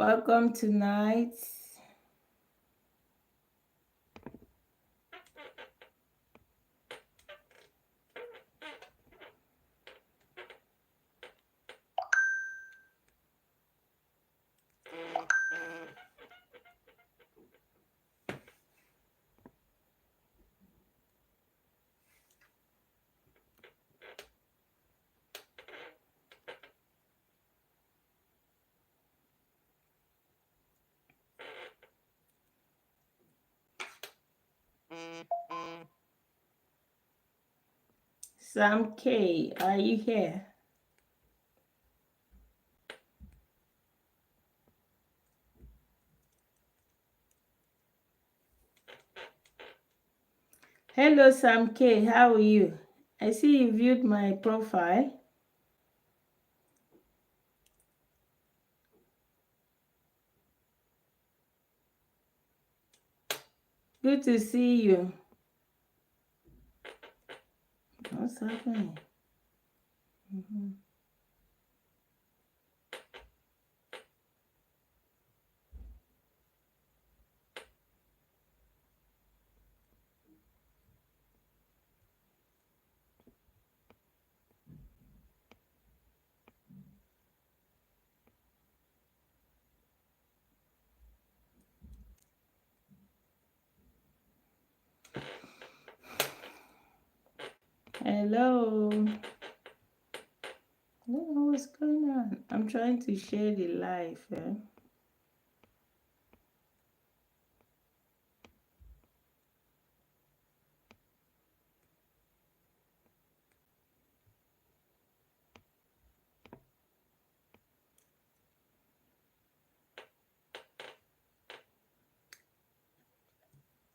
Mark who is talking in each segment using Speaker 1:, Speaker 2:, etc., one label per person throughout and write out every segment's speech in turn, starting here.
Speaker 1: Welcome tonight. Sam K, are you here? Hello, Sam K, how are you? I see you viewed my profile. Good to see you. What's happening? Hello. I don't know what's going on. I'm trying to share the live.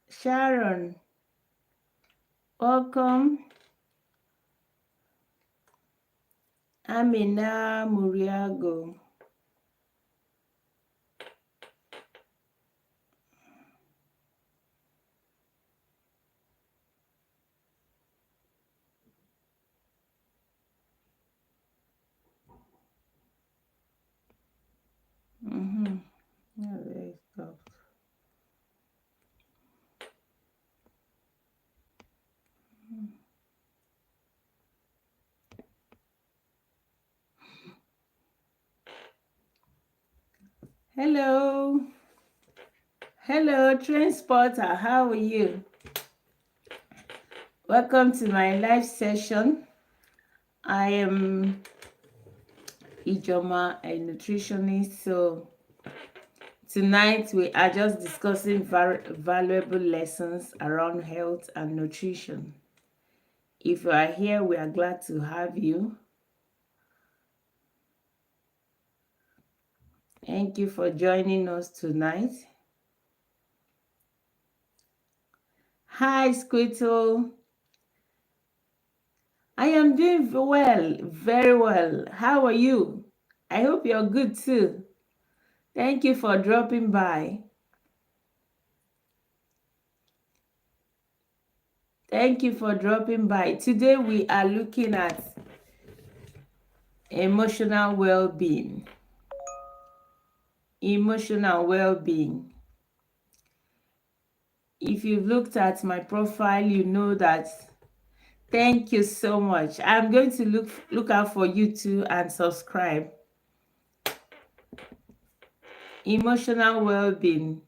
Speaker 1: Sharon, welcome. Amina Muriago. Oh, there it goes. Hello. Hello, Transporter. How are you? Welcome to my live session. I am Ijoma, a nutritionist. So tonight we are just discussing valuable lessons around health and nutrition. If you are here, we are glad to have you. Thank you for joining us tonight. Hi, Squirtle. I am doing well, very well. How are you? I hope you're good too. Thank you for dropping by. Thank you for dropping by. Today we are looking at emotional well-being. Emotional well-being. If you've looked at my profile, you know that. Thank you so much. I'm going to look out for you too and subscribe. Emotional well-being.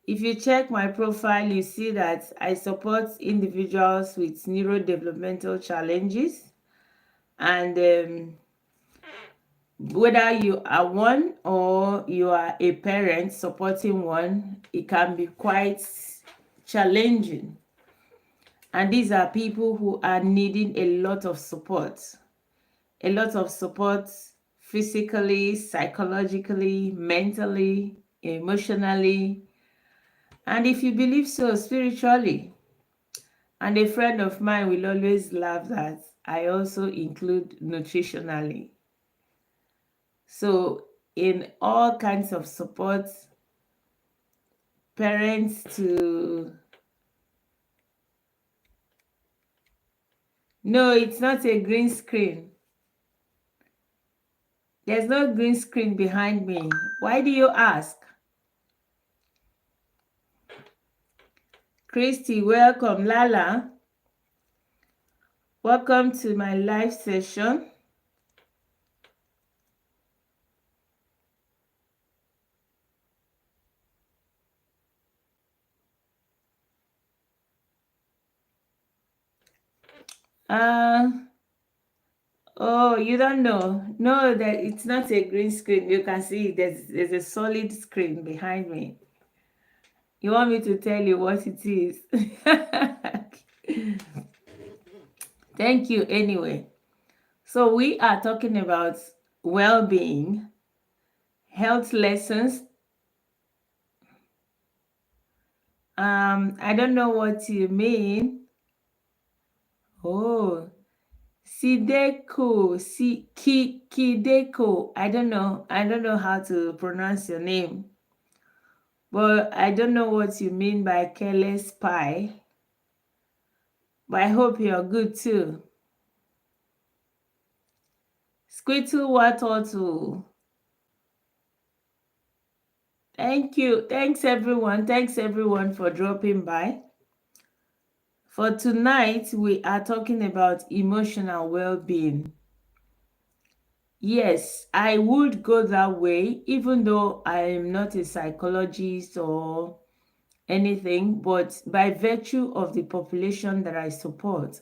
Speaker 1: If you check my profile, you see that I support individuals with neurodevelopmental challenges, and whether you are one or you are a parent supporting one, it can be quite challenging. And these are people who are needing a lot of support physically, psychologically, mentally, emotionally, and if you believe so, spiritually. And a friend of mine will always laugh that I also include nutritionally. So in all kinds of support, parents to... No, it's not a green screen. There's no green screen behind me. Why do you ask? Christy, welcome. Lala, welcome to my live session. Oh, you don't know? No, that it's not a green screen. You can see there's a solid screen behind me. You want me to tell you what it is? Thank you anyway. So we are talking about well-being, health lessons. I don't know what you mean. Oh, Sideko, Kideko. I don't know. I don't know how to pronounce your name. But I don't know what you mean by careless pie. But I hope you're good too. Squittle Watotu. Thank you. Thanks everyone. Thanks everyone for dropping by. For tonight, we are talking about emotional well-being. Yes, I would go that way, even though I am not a psychologist or anything, but by virtue of the population that I support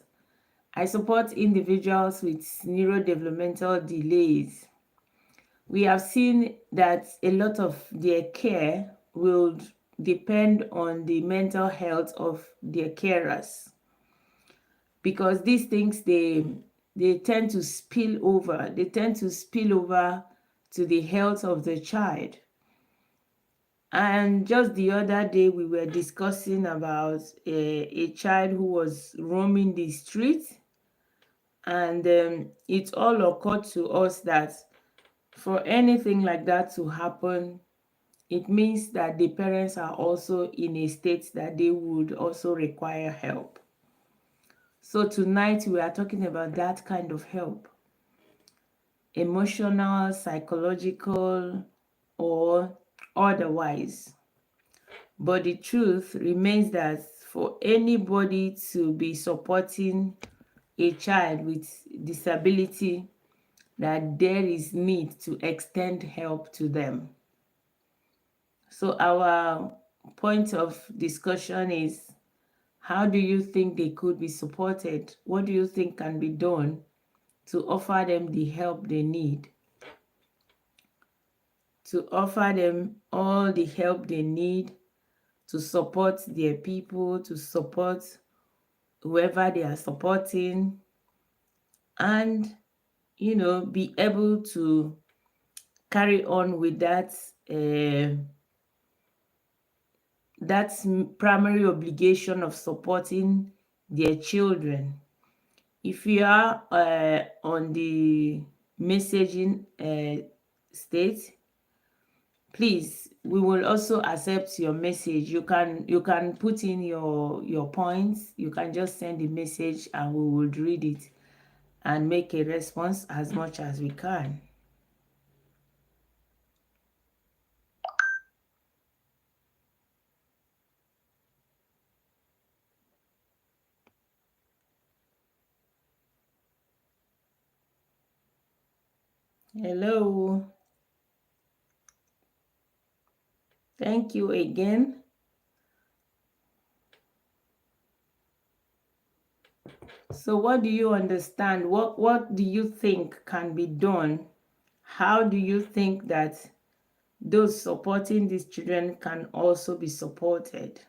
Speaker 1: individuals with neurodevelopmental delays. We have seen that a lot of their care will depend on the mental health of their carers, because these things they tend to spill over. They tend to spill over to the health of the child. And just the other day, we were discussing about a child who was roaming the street, and it all occurred to us that for anything like that to happen, it means that the parents are also in a state that they would also require help. So tonight we are talking about that kind of help: emotional, psychological, or otherwise. But the truth remains that for anybody to be supporting a child with disability, that there is need to extend help to them. So our point of discussion is, how do you think they could be supported? What do you think can be done to offer them the help they need? To offer them all the help they need to support their people, to support whoever they are supporting, and be able to carry on with that primary obligation of supporting their children. If you are on the messaging state, please, we will accept your message. You can put in your points. You can just send a message and we will read it and make a response as much as we can. Hello. Thank you again. So what do you understand? What do you think can be done? How do you think that those supporting these children can also be supported?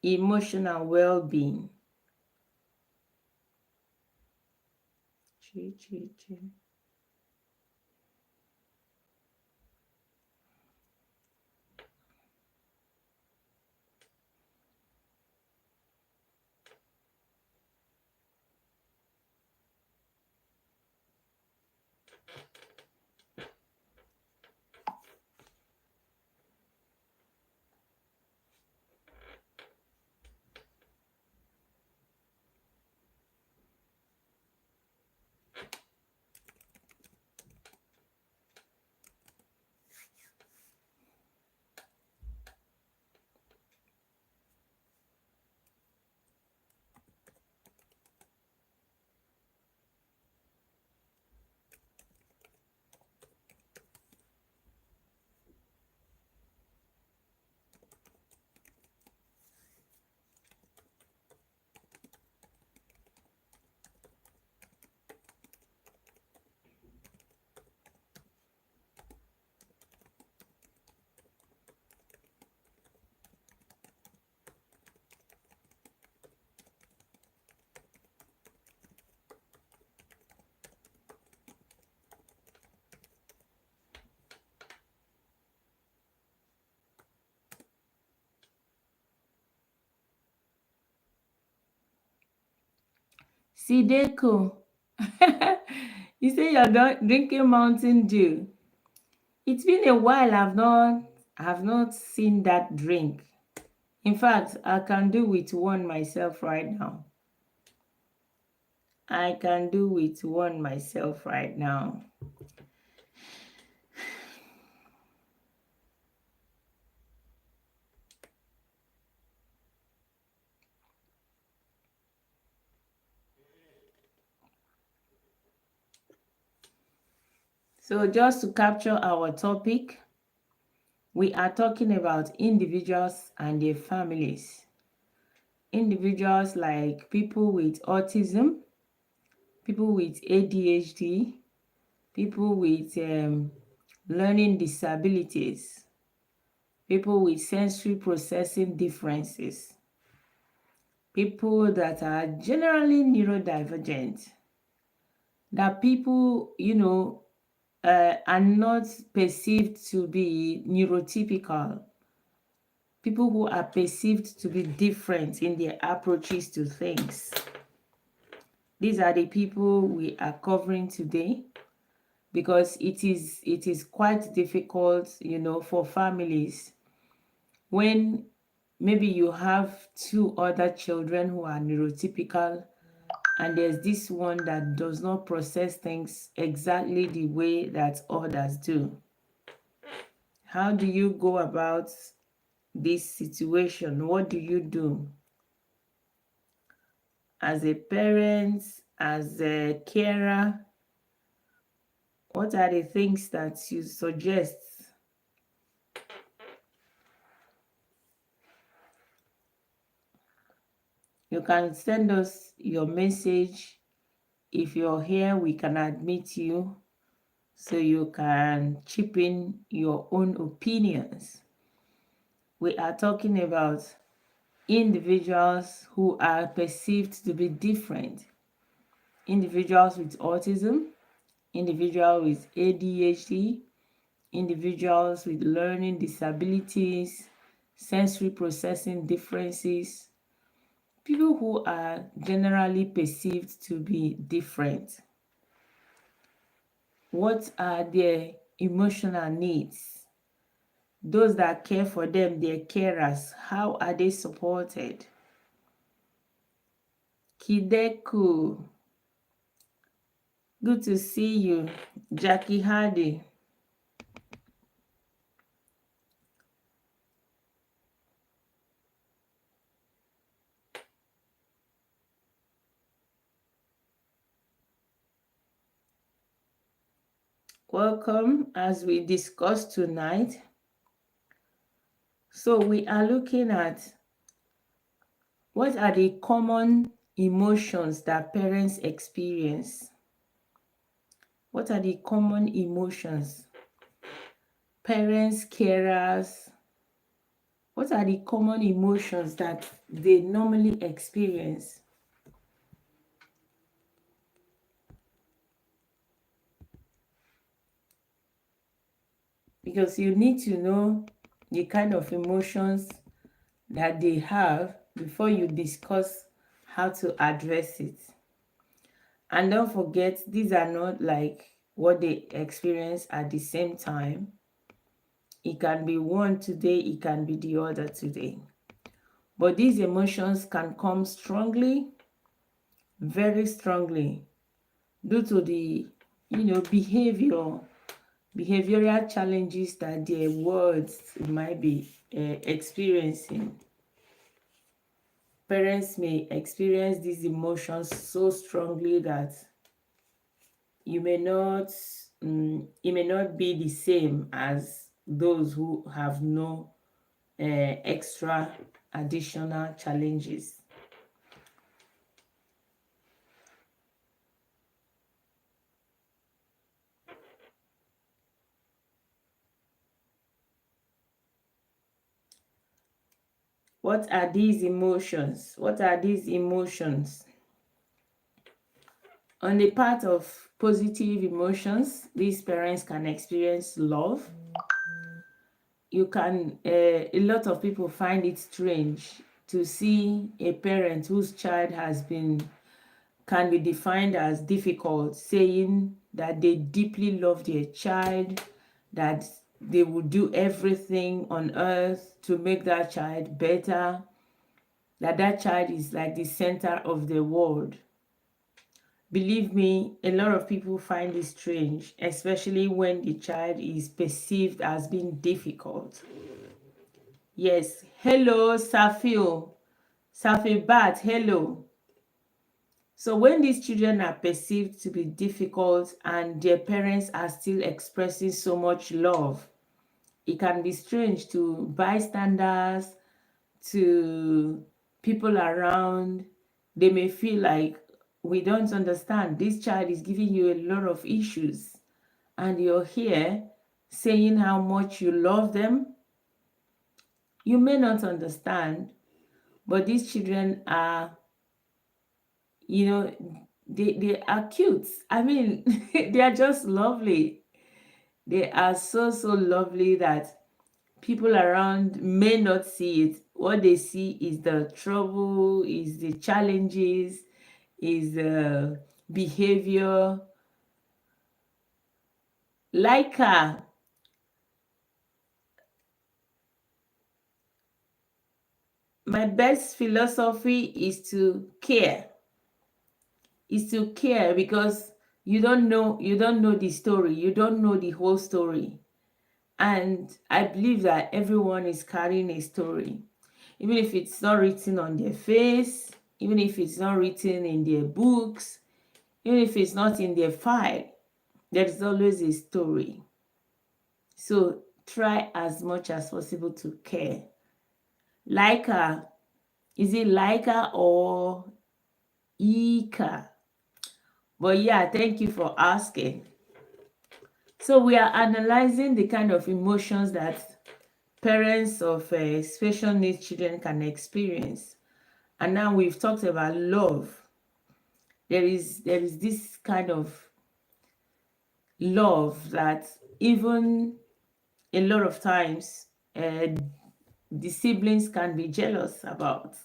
Speaker 1: Emotional well-being. Sideko, you say you're drinking Mountain Dew. It's been a while I've not seen that drink. In fact, I can do with one myself right now. I can do with one myself right now. So just to capture our topic, we are talking about individuals and their families. Individuals like people with autism, people with ADHD, people with learning disabilities, people with sensory processing differences, people that are generally neurodivergent, that people, are not perceived to be neurotypical, people who are perceived to be different in their approaches to things. These are the people we are covering today, because it is quite difficult, for families when maybe you have two other children who are neurotypical and there's this one that does not process things exactly the way that others do. How do you go about this situation? What do you do as a parent, as a carer? What are the things that you suggest? You can send us your message. If you're here, we can admit you so you can chip in your own opinions. We are talking about individuals who are perceived to be different. Individuals with autism, individuals with ADHD, individuals with learning disabilities, sensory processing differences, people who are generally perceived to be different. What are their emotional needs? Those that care for them, their carers, how are they supported? Kideku, good to see you. Jackie Hardy, welcome as we discuss tonight. So we are looking at what are the common emotions that parents experience. What are the common emotions? Parents, carers, what are the common emotions that they normally experience? Because you need to know the kind of emotions that they have before you discuss how to address it. And don't forget, these are not like what they experience at the same time. It can be one today, it can be the other today. But these emotions can come strongly, very strongly, due to the, behavioral challenges that their words might be experiencing. Parents may experience these emotions so strongly that you may not it may not be the same as those who have no extra additional challenges. What are these emotions? What are these emotions? On the part of positive emotions, these parents can experience love. You can, a lot of people find it strange to see a parent whose child has been can be defined as difficult, saying that they deeply love their child, that they will do everything on earth to make that child better, that that child is like the center of the world. Believe me, a lot of people find it strange, especially when the child is perceived as being difficult. Yes, hello, Safio. Safibat, hello. So when these children are perceived to be difficult and their parents are still expressing so much love, it can be strange to bystanders, to people around. They may feel like, we don't understand. This child is giving you a lot of issues, and you're here saying how much you love them. You may not understand, but these children are, you know, they are cute. I mean, they are just lovely. They are so, so lovely that people around may not see it. What they see is the trouble, is the challenges, is the behavior. Laika, my best philosophy is to care. Is to care because you don't know the story. You don't know the whole story. And I believe that everyone is carrying a story. Even if it's not written on their face, even if it's not written in their books, even if it's not in their file, there is always a story. So try as much as possible to care. Laika, is it Laika or Ika? But yeah, thank you for asking. So we are analyzing the kind of emotions that parents of special needs children can experience. And now we've talked about love. There is this kind of love that even a lot of times the siblings can be jealous about.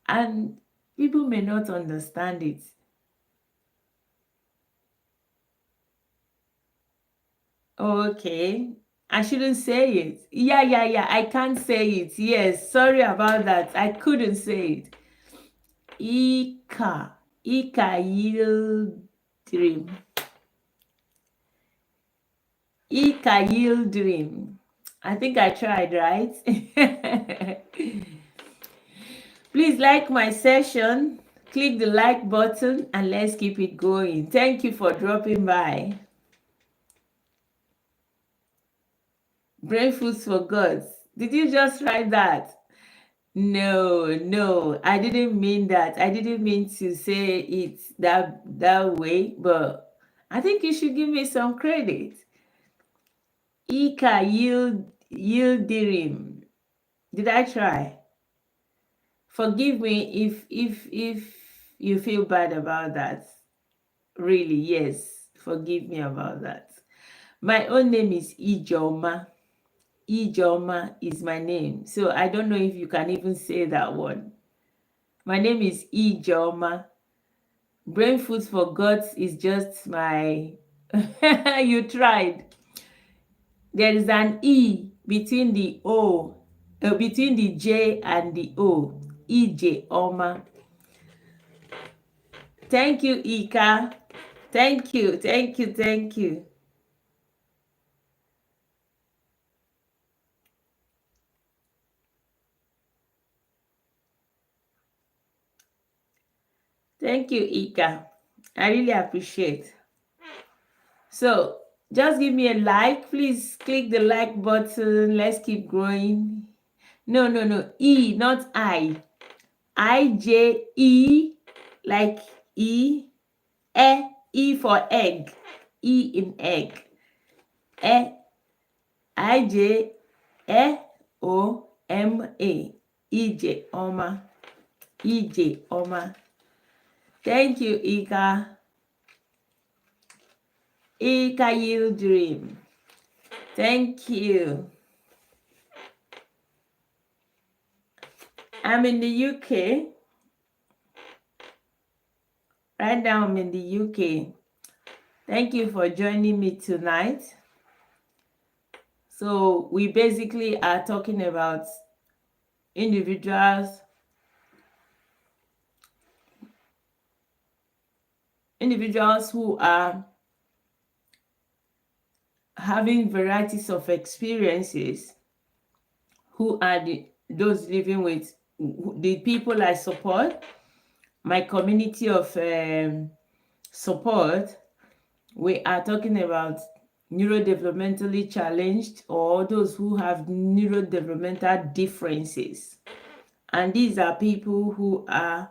Speaker 1: And people may not understand it. Okay, I shouldn't say it. Yeah, I can't say it. Yes, sorry about that. I couldn't say it. Ika Yildirim. Ika Yildirim. I think I tried, right? Please like my session. Click the like button and let's keep it going. Thank you for dropping by. Brain foods for gods. Did you just write that? No, I didn't mean that. I didn't mean to say it that way, but I think you should give me some credit. Ika Yildirim. Did I try? Forgive me if you feel bad about that. Really, yes. Forgive me about that. My own name is Ijoma. Ijoma is my name. So I don't know if you can even say that one. My name is Ijoma. Brain food for gods is just my you tried. There is an E between the O, between the J and the O. Ijoma. Thank you, Ika. Thank you. Thank you. Thank you, Ika. I really appreciate. So just give me a like. Please click the like button. Let's keep growing. No. E, not I. IJE, like E. E for egg. E in egg. E. IJEOMA. EJ Oma. EJ Oma. Thank you, Ika. Ika Yildirim. Thank you. I'm in the UK. Right now, I'm in the UK. Thank you for joining me tonight. So, we basically are talking about individuals who are having varieties of experiences, who are those living with the people I support, my community of support. We are talking about neurodevelopmentally challenged, or those who have neurodevelopmental differences. And these are people who have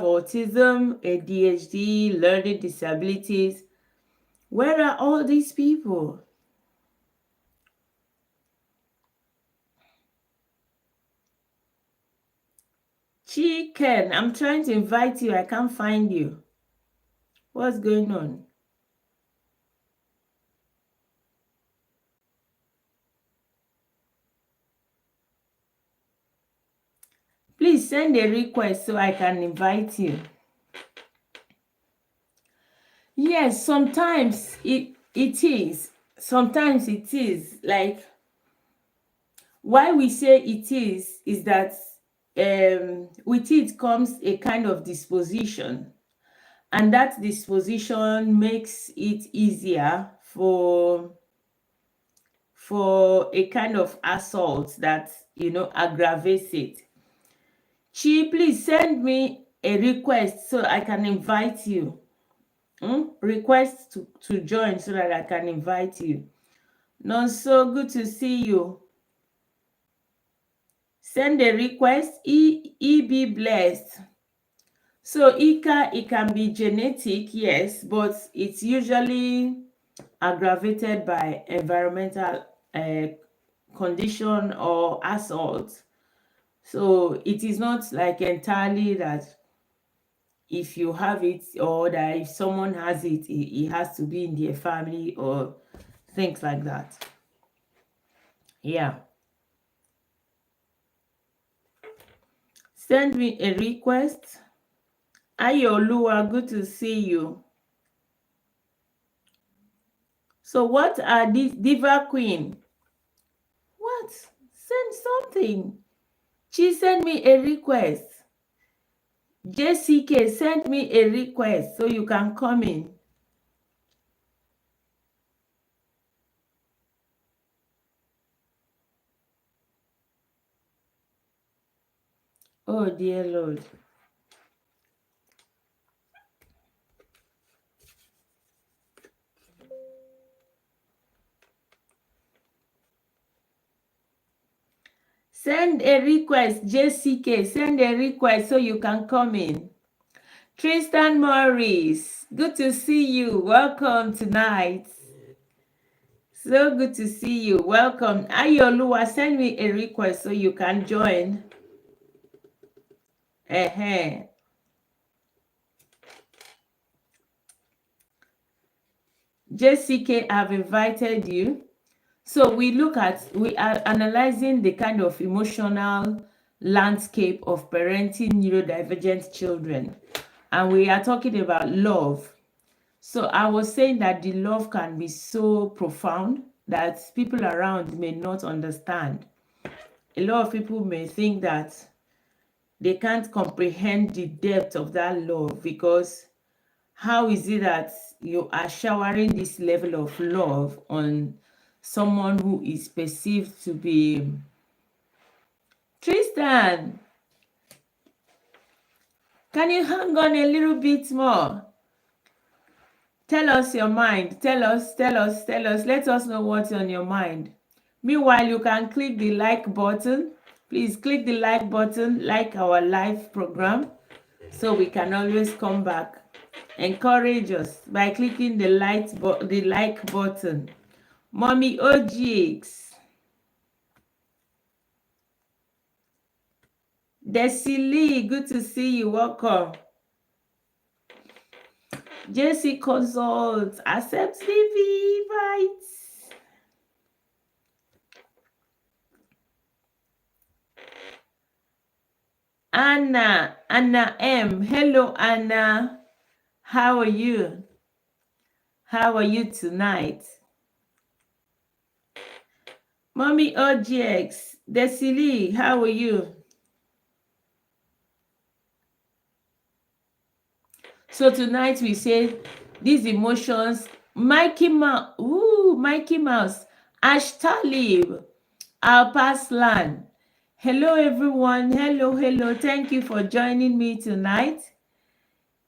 Speaker 1: autism, ADHD, learning disabilities. Where are all these people? Chicken, I'm trying to invite you. I can't find you. What's going on? Please send a request so I can invite you. Yes, sometimes it is. Sometimes it is. Like, why we say it is that with it comes a kind of disposition, and that disposition makes it easier for a kind of assault that aggravates it. Chi, please send me a request so I can invite you. Request to join so that I can invite you. So good to see you. Send a request. Be blessed. So Ika, it can be genetic, yes, but it's usually aggravated by environmental condition or assault. So it is not like entirely that if you have it, or that if someone has it, it has to be in their family or things like that. Yeah. Send me a request. Ayolua, good to see you. So what are these? Diva Queen? What? Send something. She sent me a request. JCK, send me a request so you can come in. Oh, dear Lord. Send a request, JCK. Send a request so you can come in. Tristan Morris, good to see you. Welcome tonight. So good to see you. Welcome. Ayolua, send me a request so you can join. JCK, I've invited you. So we are analyzing the kind of emotional landscape of parenting neurodivergent children. And we are talking about love. So I was saying that the love can be so profound that people around may not understand. A lot of people may think that they can't comprehend the depth of that love, because how is it that you are showering this level of love on someone who is perceived to be... Tristan, can you hang on a little bit more? Tell us your mind. Tell us. Let us know what's on your mind. Meanwhile, you can click the like button. Please click the like button, like our live program, so we can always come back. Encourage us by clicking the like button. Mommy OGX. Desi Lee, good to see you. Welcome. JC Consult, accept the invites. Anna M. Hello, Anna. How are you? How are you tonight? Mommy OGX. Desili, how are you? So tonight we say these emotions. Mikey Mouse. Ooh, Mikey Mouse. Ash Talib. Alpaslan. Hello, everyone. Hello, hello. Thank you for joining me tonight.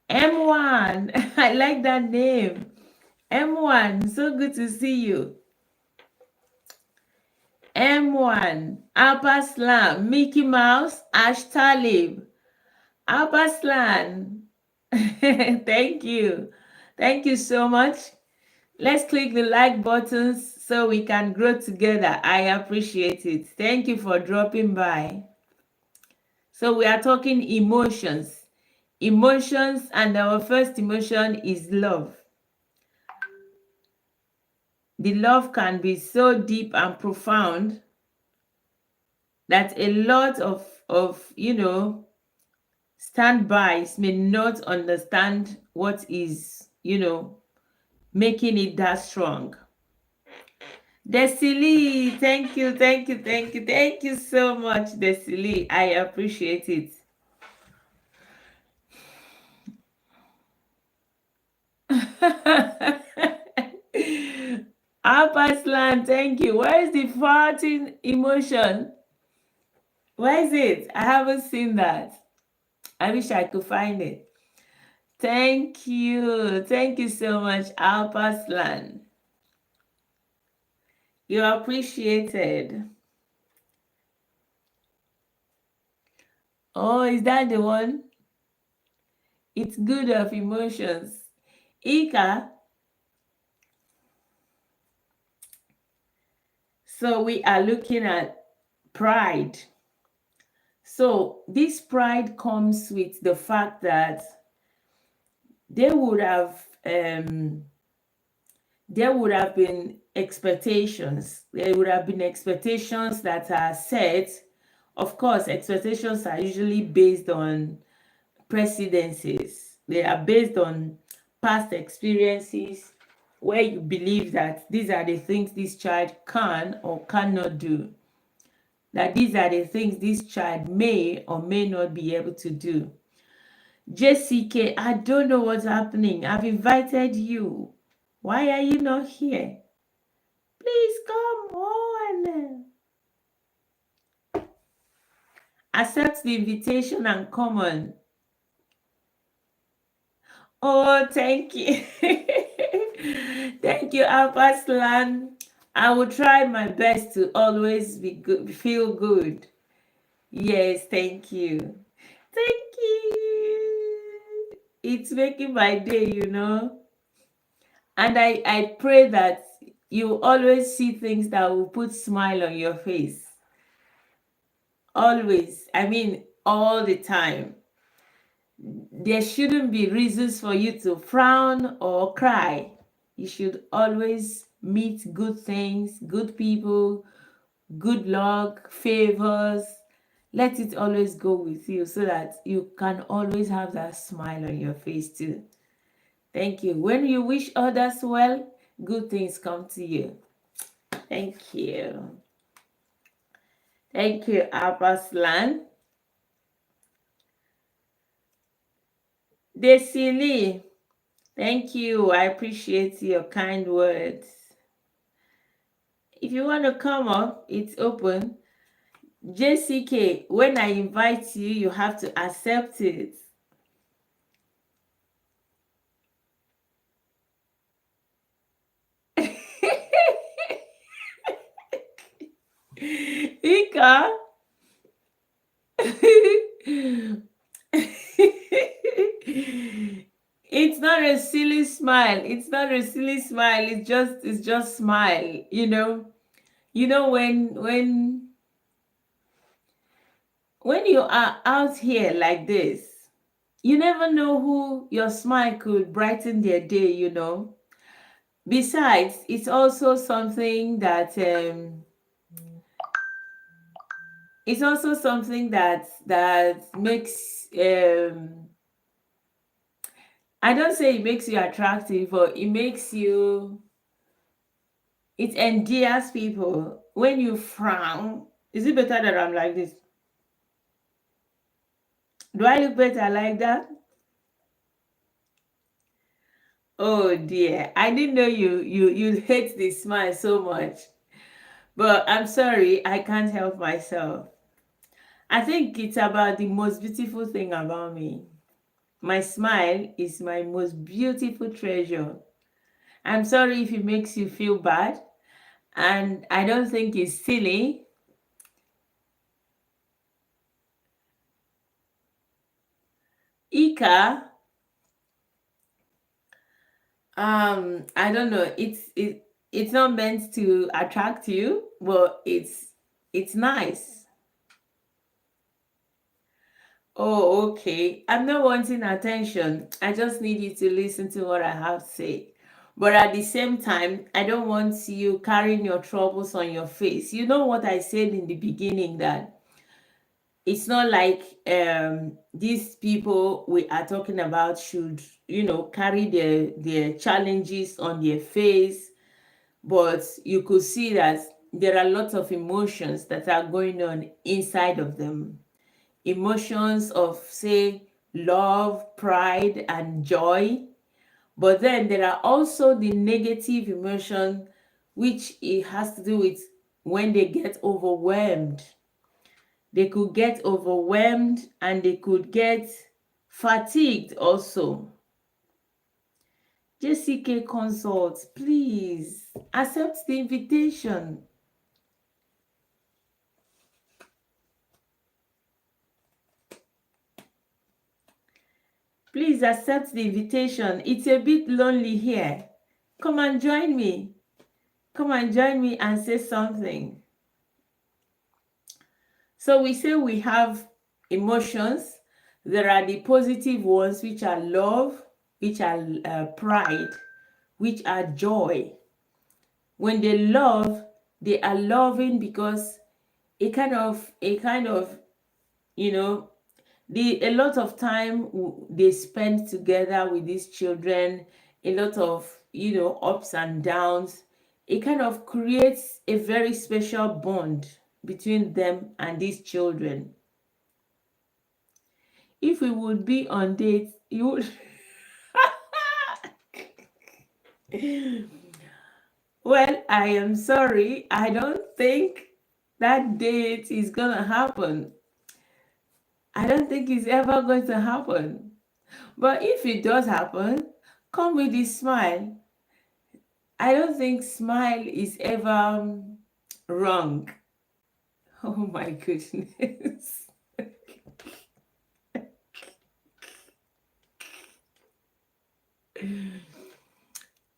Speaker 1: M1. I like that name. M1. So good to see you. M1. Alpaslan. Mickey Mouse. Ash Talib. Alpaslan. Thank you. Thank you so much. Let's click the like buttons so we can grow together. I appreciate it. Thank you for dropping by. So we are talking emotions. Emotions, and our first emotion is love. The love can be so deep and profound that a lot of standbys may not understand what is, making it that strong. Desili, thank you, thank you, thank you, thank you so much, Desili. I appreciate it. Alpaslan, thank you. Where is the farting emotion? Where is it? I haven't seen that. I wish I could find it. Thank you. Thank you so much, Alpaslan. You're appreciated. Oh, is that the one? It's good of emotions. Ika. So we are looking at pride. So this pride comes with the fact that there would have been expectations. There would have been expectations that are set. Of course, expectations are usually based on precedences. They are based on past experiences where you believe that these are the things this child can or cannot do. That these are the things this child may or may not be able to do. JCK, I don't know what's happening. I've invited you. Why are you not here? Please come on. Accept the invitation and come on. Oh, thank you. Thank you, Alpaslan. I will try my best to always be good, feel good. Yes, thank you. Thank you. It's making my day, And I pray that you always see things that will put smile on your face. Always. I mean, all the time. There shouldn't be reasons for you to frown or cry. You should always meet good things, good people, good luck, favors. Let it always go with you so that you can always have that smile on your face too. Thank you. When you wish others well, good things come to you. Thank you. Thank you, Alpaslan. Desili, thank you. I appreciate your kind words. If you want to come up, it's open. JCK, when I invite you, you have to accept it. Ika. It's not a silly smile. It's not a silly smile. It's just smile, when you are out here like this, you never know who your smile could brighten their day, Besides, it's also something that It's also something that makes I don't say it makes you attractive, but it endears people. When you frown, is it better that I'm like this? Do I look better like that? Oh dear, I didn't know you hate the smile so much. But I'm sorry, I can't help myself. I think it's about the most beautiful thing about me. My smile is my most beautiful treasure. I'm sorry if it makes you feel bad, and I don't think it's silly. Ika, I don't know. It's not meant to attract you, but it's nice. Oh, okay. I'm not wanting attention. I just need you to listen to what I have to say. But at the same time, I don't want you carrying your troubles on your face. You know what I said in the beginning, that it's not like these people we are talking about should, carry their challenges on their face, but you could see that there are lots of emotions that are going on inside of them. Emotions of, say, love, pride, and joy. But then there are also the negative emotion, which it has to do with when they get overwhelmed. They could get overwhelmed and they could get fatigued also. JCK Consult, please accept the invitation. Please accept the invitation. It's a bit lonely here. Come and join me. Come and join me and say something. So we say we have emotions. There are the positive ones, which are love, which are pride, which are joy. When they love, they are loving because a kind of, you know, a lot of time they spend together with these children, a lot of, ups and downs. It kind of creates a very special bond between them and these children. If we would be on dates, you would well, I am sorry, I don't think that date is gonna happen. I don't think it's ever going to happen. But if it does happen, come with a smile. I don't think smile is ever wrong. Oh my goodness.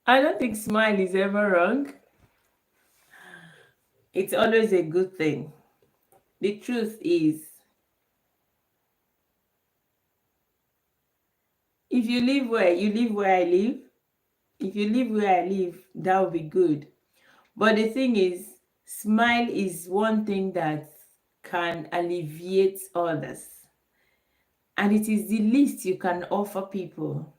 Speaker 1: I don't think smile is ever wrong. It's always a good thing. The truth is, if you live where I live. If you live where I live, that would be good. But the thing is, smile is one thing that can alleviate others. And it is the least you can offer people.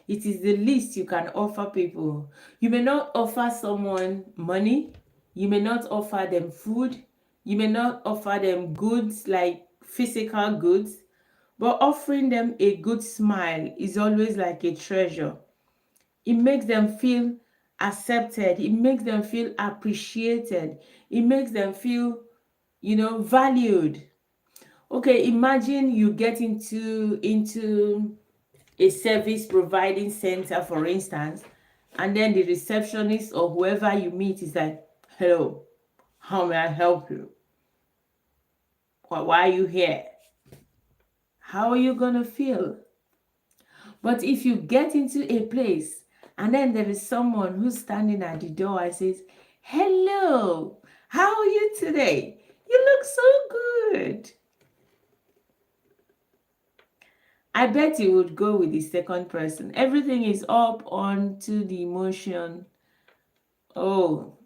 Speaker 1: It is the least you can offer people. You may not offer someone money. You may not offer them food. You may not offer them goods like physical goods. But offering them a good smile is always like a treasure. It makes them feel accepted. It makes them feel appreciated. It makes them feel, valued. Okay, imagine you get into a service providing center, for instance, and then the receptionist or whoever you meet is like, "Hello, how may I help you? Why are you here?" How are you gonna feel? But if you get into a place and then there is someone who's standing at the door and says, "Hello, how are you today? You look so good." I bet you would go with the second person. Everything is up onto the emotion. Oh,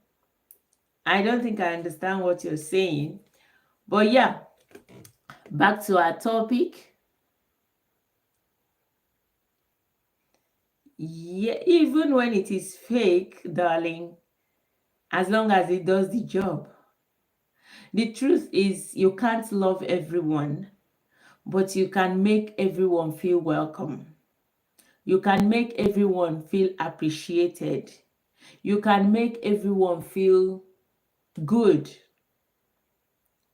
Speaker 1: I don't think I understand what you're saying. But yeah, back to our topic. Yeah, even when it is fake, darling, as long as it does the job. The truth is, you can't love everyone, but you can make everyone feel welcome. You can make everyone feel appreciated. You can make everyone feel good.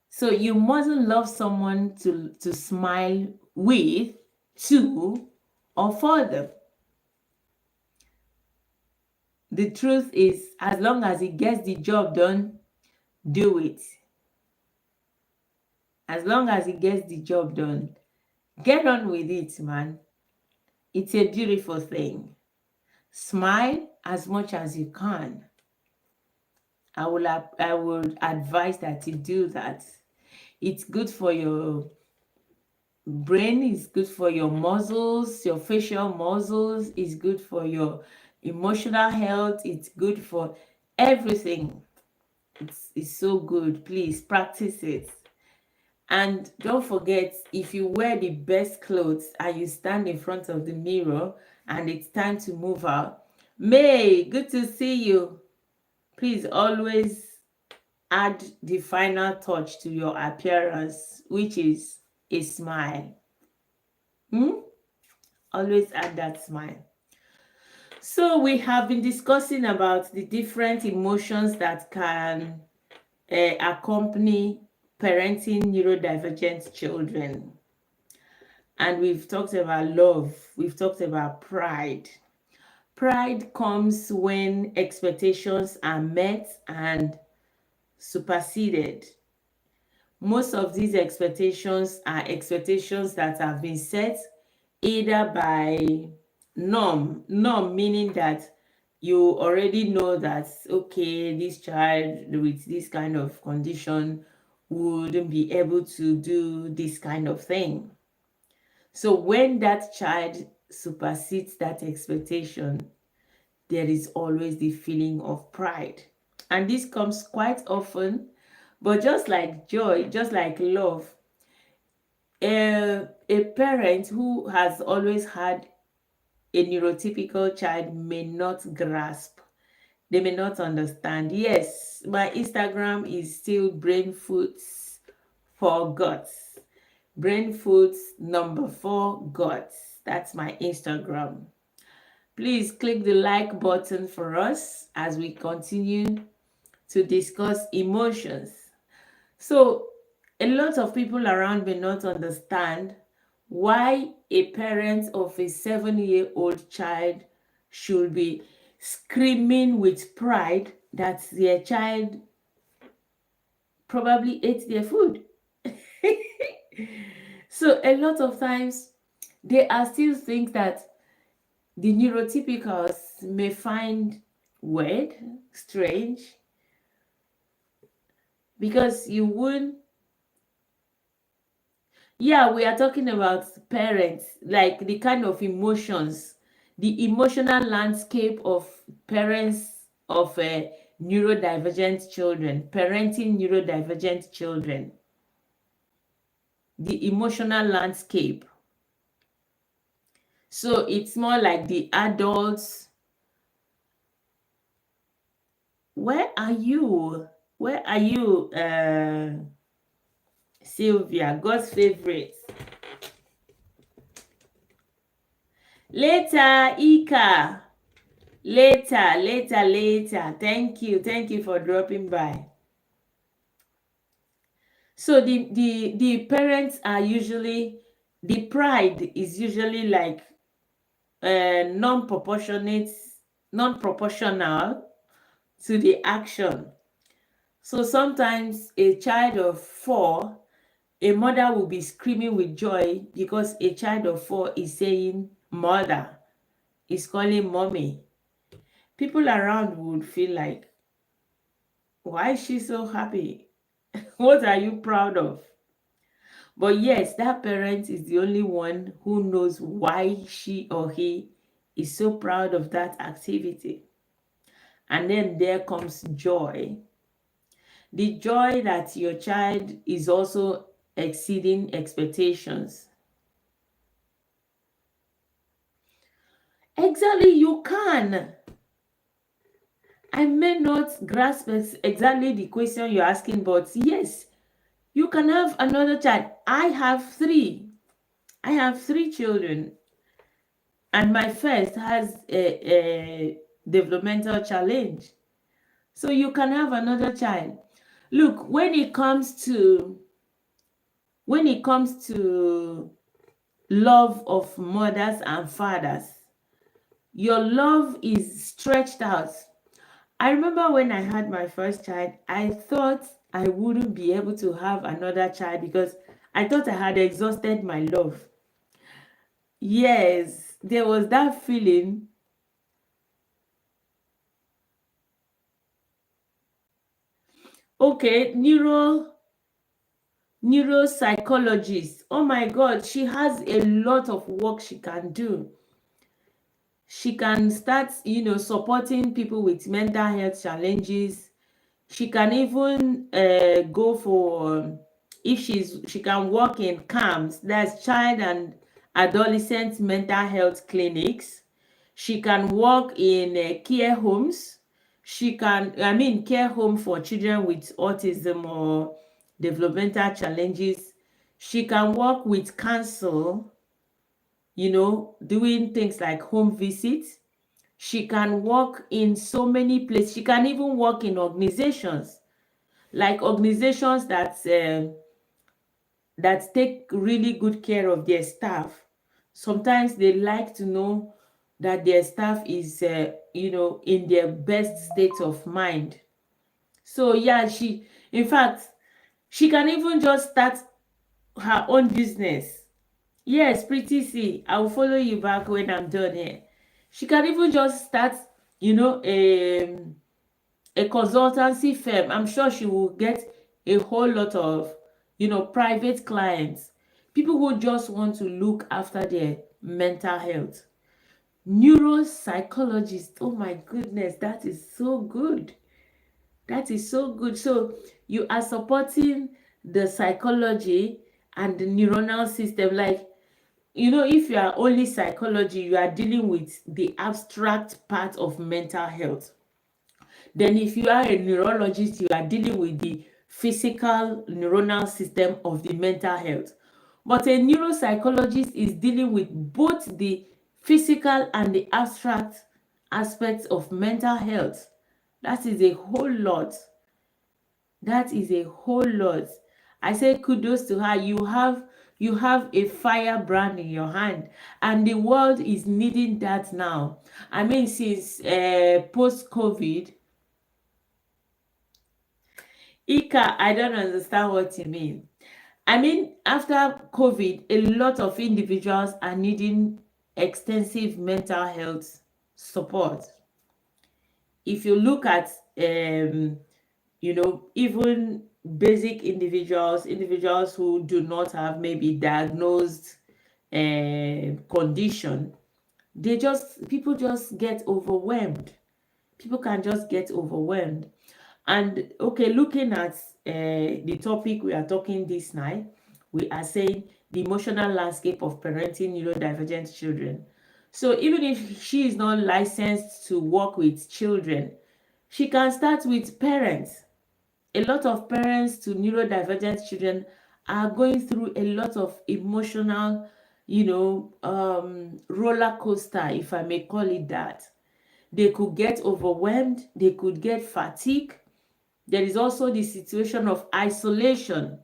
Speaker 1: So you mustn't love someone to smile with, to, or for them. The truth is, as long as it gets the job done, do it. As long as it gets the job done, get on with it, man. It's a beautiful thing. Smile as much as you can. I would advise that you do that. It's good for your brain, it's good for your muscles, your facial muscles, it's good for your emotional health, it's good for everything. It's so good. Please practice it. And don't forget, if you wear the best clothes and you stand in front of the mirror and it's time to move out, May, good to see you. Please always add the final touch to your appearance, which is a smile. Always add that smile. So we have been discussing about the different emotions that can accompany parenting neurodivergent children. And we've talked about love, we've talked about pride. Pride comes when expectations are met and superseded. Most of these expectations are expectations that have been set either by norm meaning that you already know that, okay, this child with this kind of condition wouldn't be able to do this kind of thing. So when that child supersedes that expectation, there is always the feeling of pride. And this comes quite often, but just like joy, just like love, a parent who has always had a neurotypical child may not grasp. They may not understand. Yes, my Instagram is still Brain Foods for Guts. Brain Foods number 4 Guts. That's my Instagram. Please click the like button for us as we continue to discuss emotions. So, a lot of people around may not understand why a parent of a 7-year-old child should be screaming with pride that their child probably ate their food. So a lot of times there are still things that the neurotypicals may find weird, strange, because you would. Yeah, we are talking about parents, like the kind of emotions, the emotional landscape of parents of neurodivergent children, parenting neurodivergent children, the emotional landscape. So it's more like the adults. Where are you? Where are you, Sylvia, God's favorite? Later, Ika. Later. Thank you for dropping by. So the parents are usually, the pride is usually like non-proportional to the action. So sometimes a child of 4, a mother will be screaming with joy because a child of 4 is saying mother, is calling mommy. People around would feel like, why is she so happy? What are you proud of? But yes, that parent is the only one who knows why she or he is so proud of that activity. And then there comes joy. the joy that your child is also exceeding expectations. Exactly, you can. I may not grasp exactly the question you're asking, but yes, you can have another child. I have three. I have three children, and my first has a developmental challenge. So you can have another child. Look, when it comes to love of mothers and fathers, your love is stretched out. I remember when I had my first child, I thought I wouldn't be able to have another child because I thought I had exhausted my love. Yes, there was that feeling. Okay, neuropsychologist. Oh my God, she has a lot of work she can do. She can start, supporting people with mental health challenges. She can even go for, if she can work in CAMS, that's child and adolescent mental health clinics. She can work in care homes. Care home for children with autism or developmental challenges. She can work with counsel, doing things like home visits. She can work in so many places. She can even work in organizations, like organizations that take really good care of their staff. Sometimes they like to know that their staff is in their best state of mind. So yeah, in fact, she can even just start her own business. Yes, pretty C, I will follow you back when I'm done here. She can even just start, you know, a consultancy firm. I'm sure she will get a whole lot of, private clients, people who just want to look after their mental health. Neuropsychologist, oh my goodness, that is so good. That is so good. So you are supporting the psychology and the neuronal system. Like, if you are only psychology, you are dealing with the abstract part of mental health. Then if you are a neurologist, you are dealing with the physical neuronal system of the mental health. But a neuropsychologist is dealing with both the physical and the abstract aspects of mental health. That is a whole lot. That is a whole lot. I say kudos to her. You have a firebrand in your hand, and the world is needing that now. I mean, since post COVID, Ika, I don't understand what you mean. I mean, after COVID, a lot of individuals are needing extensive mental health support. If you look at, even basic individuals who do not have maybe diagnosed condition, people just get overwhelmed. People can just get overwhelmed. And okay, looking at the topic we are talking this night, we are saying the emotional landscape of parenting neurodivergent children. So even if she is not licensed to work with children, she can start with parents. A lot of parents to neurodivergent children are going through a lot of emotional, roller coaster, if I may call it that. They could get overwhelmed, they could get fatigued. There is also the situation of isolation.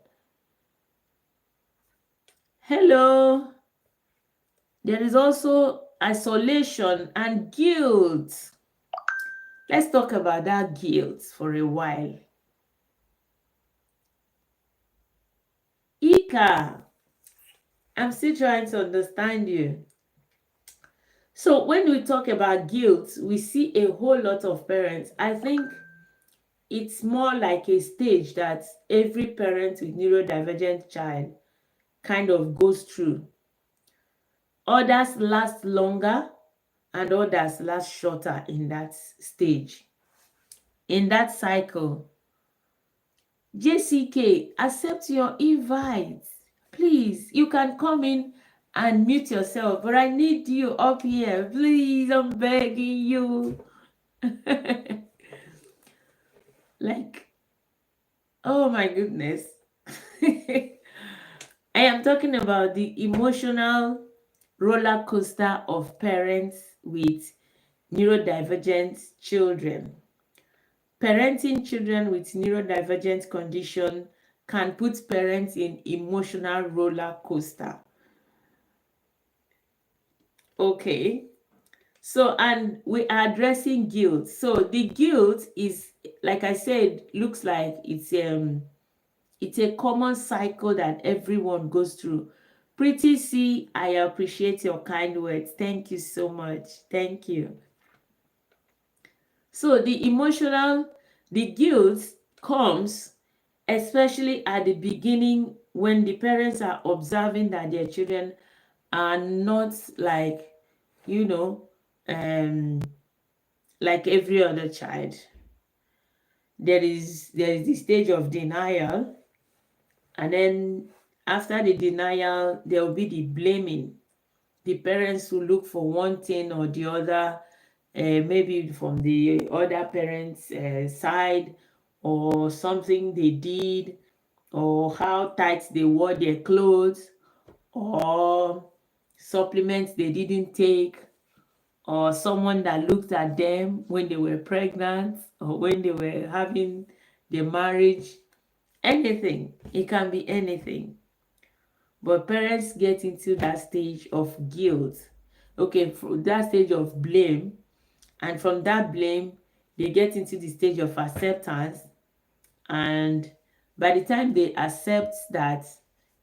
Speaker 1: Hello. There is also isolation and guilt. Let's talk about that guilt for a while. Ika, I'm still trying to understand you. So when we talk about guilt, we see a whole lot of parents. I think it's more like a stage that every parent with neurodivergent child kind of goes through. Others last longer and others last shorter in that stage, in that cycle. JCK, accept your invite. Please, you can come in and mute yourself, but I need you up here. Please, I'm begging you. Like, oh my goodness. I am talking about the emotional roller coaster of parents with neurodivergent children. Parenting children with neurodivergent condition can put parents in emotional roller coaster. Okay. So, and we are addressing guilt. So the guilt is, like I said, looks like it's a common cycle that everyone goes through. Pretty C, I appreciate your kind words. Thank you so much. Thank you. So the guilt comes especially at the beginning when the parents are observing that their children are not like, you know, um, like every other child. There is the stage of denial, and then after the denial, there will be the blaming. The parents will look for one thing or the other, maybe from the other parents' side, or something they did, or how tight they wore their clothes, or supplements they didn't take, or someone that looked at them when they were pregnant or when they were having their marriage. Anything. It can be anything. But parents get into that stage of guilt. Okay, from that stage of blame, and from that blame, they get into the stage of acceptance. And by the time they accept that,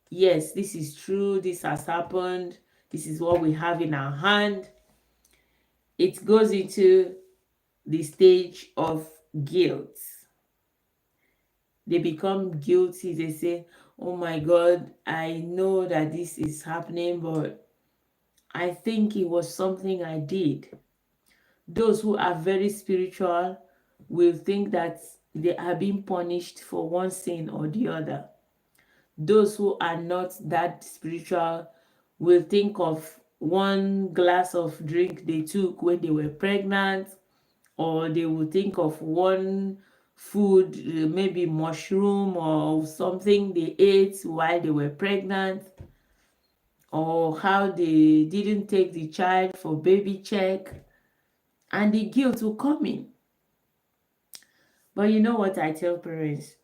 Speaker 1: yes, this is true, this has happened, this is what we have in our hand, it goes into the stage of guilt. They become guilty. They say, oh my God, I know that this is happening, but I think it was something I did. Those who are very spiritual will think that they are being punished for one sin or the other. Those who are not that spiritual will think of one glass of drink they took when they were pregnant, or they will think of one food, maybe mushroom or something they ate while they were pregnant, or how they didn't take the child for baby check, and the guilt will come in. But you know what I tell parents?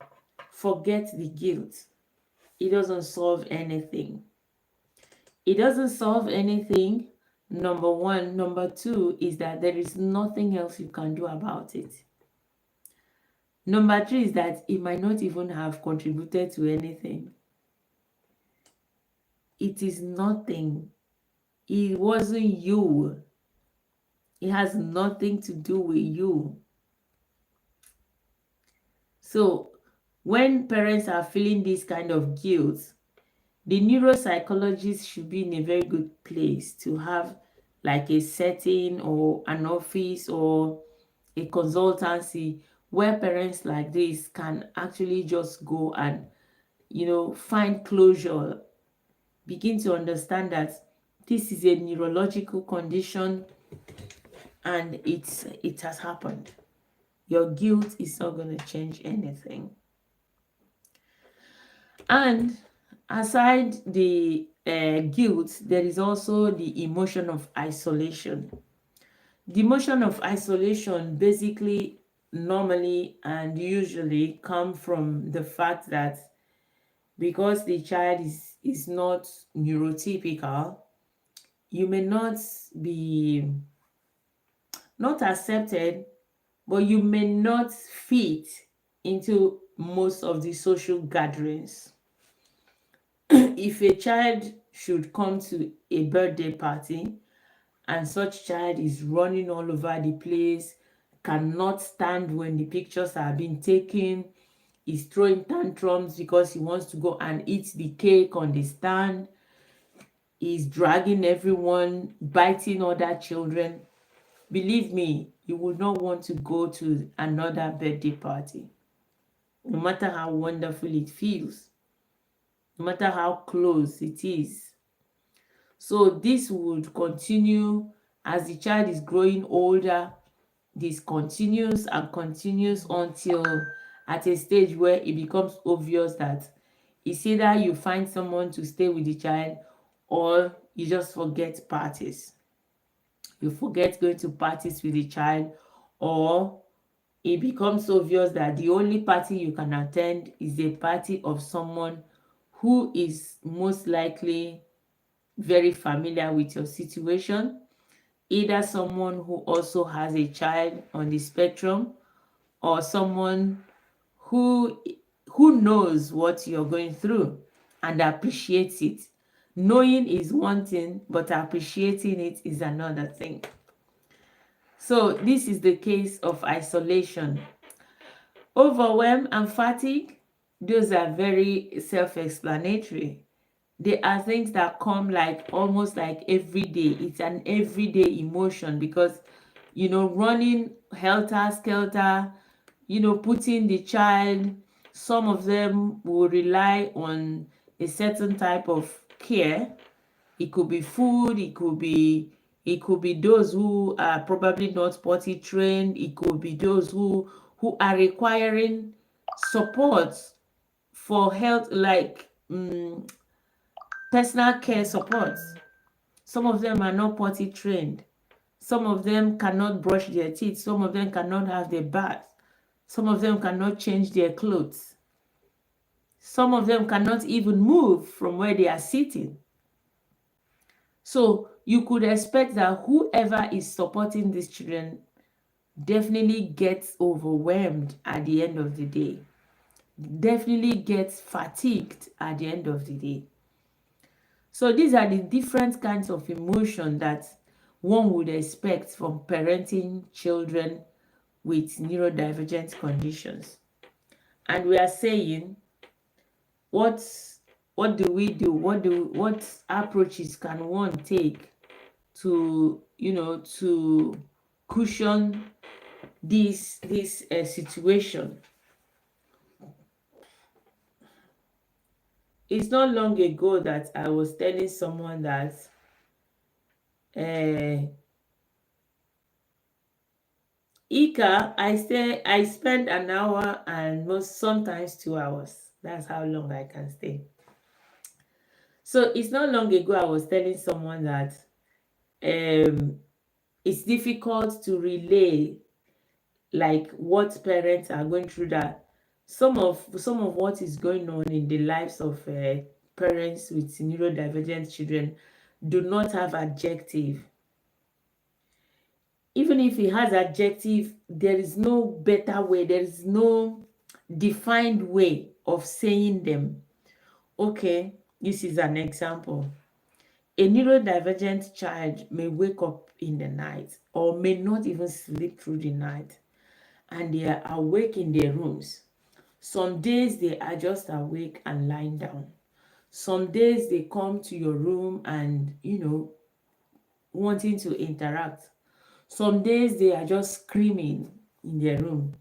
Speaker 1: Forget the guilt. It doesn't solve anything. It doesn't solve anything, number one. Number two is that there is nothing else you can do about it. Number three is that it might not even have contributed to anything. It is nothing. It wasn't you. It has nothing to do with you. So when parents are feeling this kind of guilt, the neuropsychologist should be in a very good place to have like a setting or an office or a consultancy where parents like this can actually just go and, find closure, begin to understand that this is a neurological condition and it has happened. Your guilt is not going to change anything. And aside the guilt, there is also the emotion of isolation. The emotion of isolation basically, normally and usually come from the fact that because the child is not neurotypical, you may not be not accepted, but you may not fit into most of the social gatherings. If a child should come to a birthday party and such child is running all over the place, cannot stand when the pictures are being taken, is throwing tantrums because he wants to go and eat the cake on the stand, is dragging everyone, biting other children, believe me, you would not want to go to another birthday party. no matter how wonderful it feels, no matter how close it is. So this would continue as the child is growing older. This continues and continues until at a stage where it becomes obvious that it's either you find someone to stay with the child or you just forget parties. You forget going to parties with the child, or it becomes obvious that the only party you can attend is a party of someone who is most likely very familiar with your situation, either someone who also has a child on the spectrum, or someone who who knows what you're going through and appreciates it. Knowing is one thing, but appreciating it is another thing. So this is the case of isolation. Overwhelm and fatigue, those are very self-explanatory. They are things that come like almost like every day. It's an everyday emotion because, running helter skelter, putting the child, some of them will rely on a certain type of care. It could be food, it could be those who are probably not potty trained, it could be those who are requiring support for health, like personal care support. Some of them are not potty trained. Some of them cannot brush their teeth. Some of them cannot have their bath. Some of them cannot change their clothes. Some of them cannot even move from where they are sitting. So you could expect that whoever is supporting these children definitely gets overwhelmed at the end of the day, definitely gets fatigued at the end of the day. So these are the different kinds of emotion that one would expect from parenting children with neurodivergent conditions. And we are saying, what do we do? What approaches can one take to to cushion this situation? It's not long ago that I was telling someone that I spend an hour and sometimes 2 hours. That's how long I can stay. So it's not long ago I was telling someone that it's difficult to relay like what parents are going through, that some of what is going on in the lives of parents with neurodivergent children do not have adjective. Even if it has adjective, there is no better way, there is no defined way of saying them. Okay, this is an example. A neurodivergent child may wake up in the night or may not even sleep through the night, and they are awake in their rooms. Some days they are just awake and lying down. Some days they come to your room and, wanting to interact. Some days they are just screaming in their room.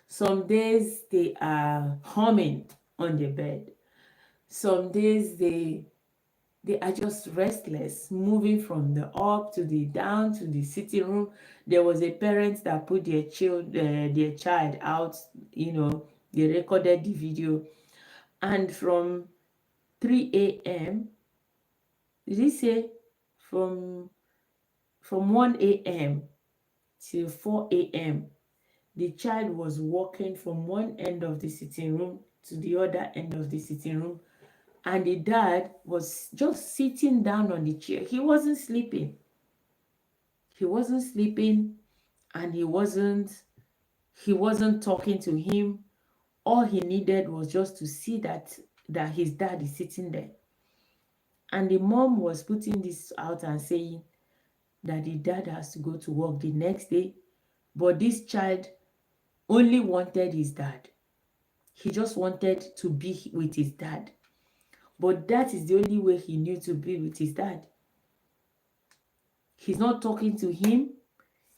Speaker 1: Some days they are humming on the bed. Some days they are just restless, moving from the up to the down to the sitting room. There was a parent that put their child out, they recorded the video, and from 3 a.m. did he say from 1 a.m. till 4 a.m. the child was walking from one end of the sitting room to the other end of the sitting room, and the dad was just sitting down on the chair. He wasn't sleeping. He wasn't sleeping, and he wasn't talking to him. All he needed was just to see that his dad is sitting there. And the mom was putting this out and saying that the dad has to go to work the next day, but this child only wanted his dad. He just wanted to be with his dad. But that is the only way he knew to be with his dad. He's not talking to him.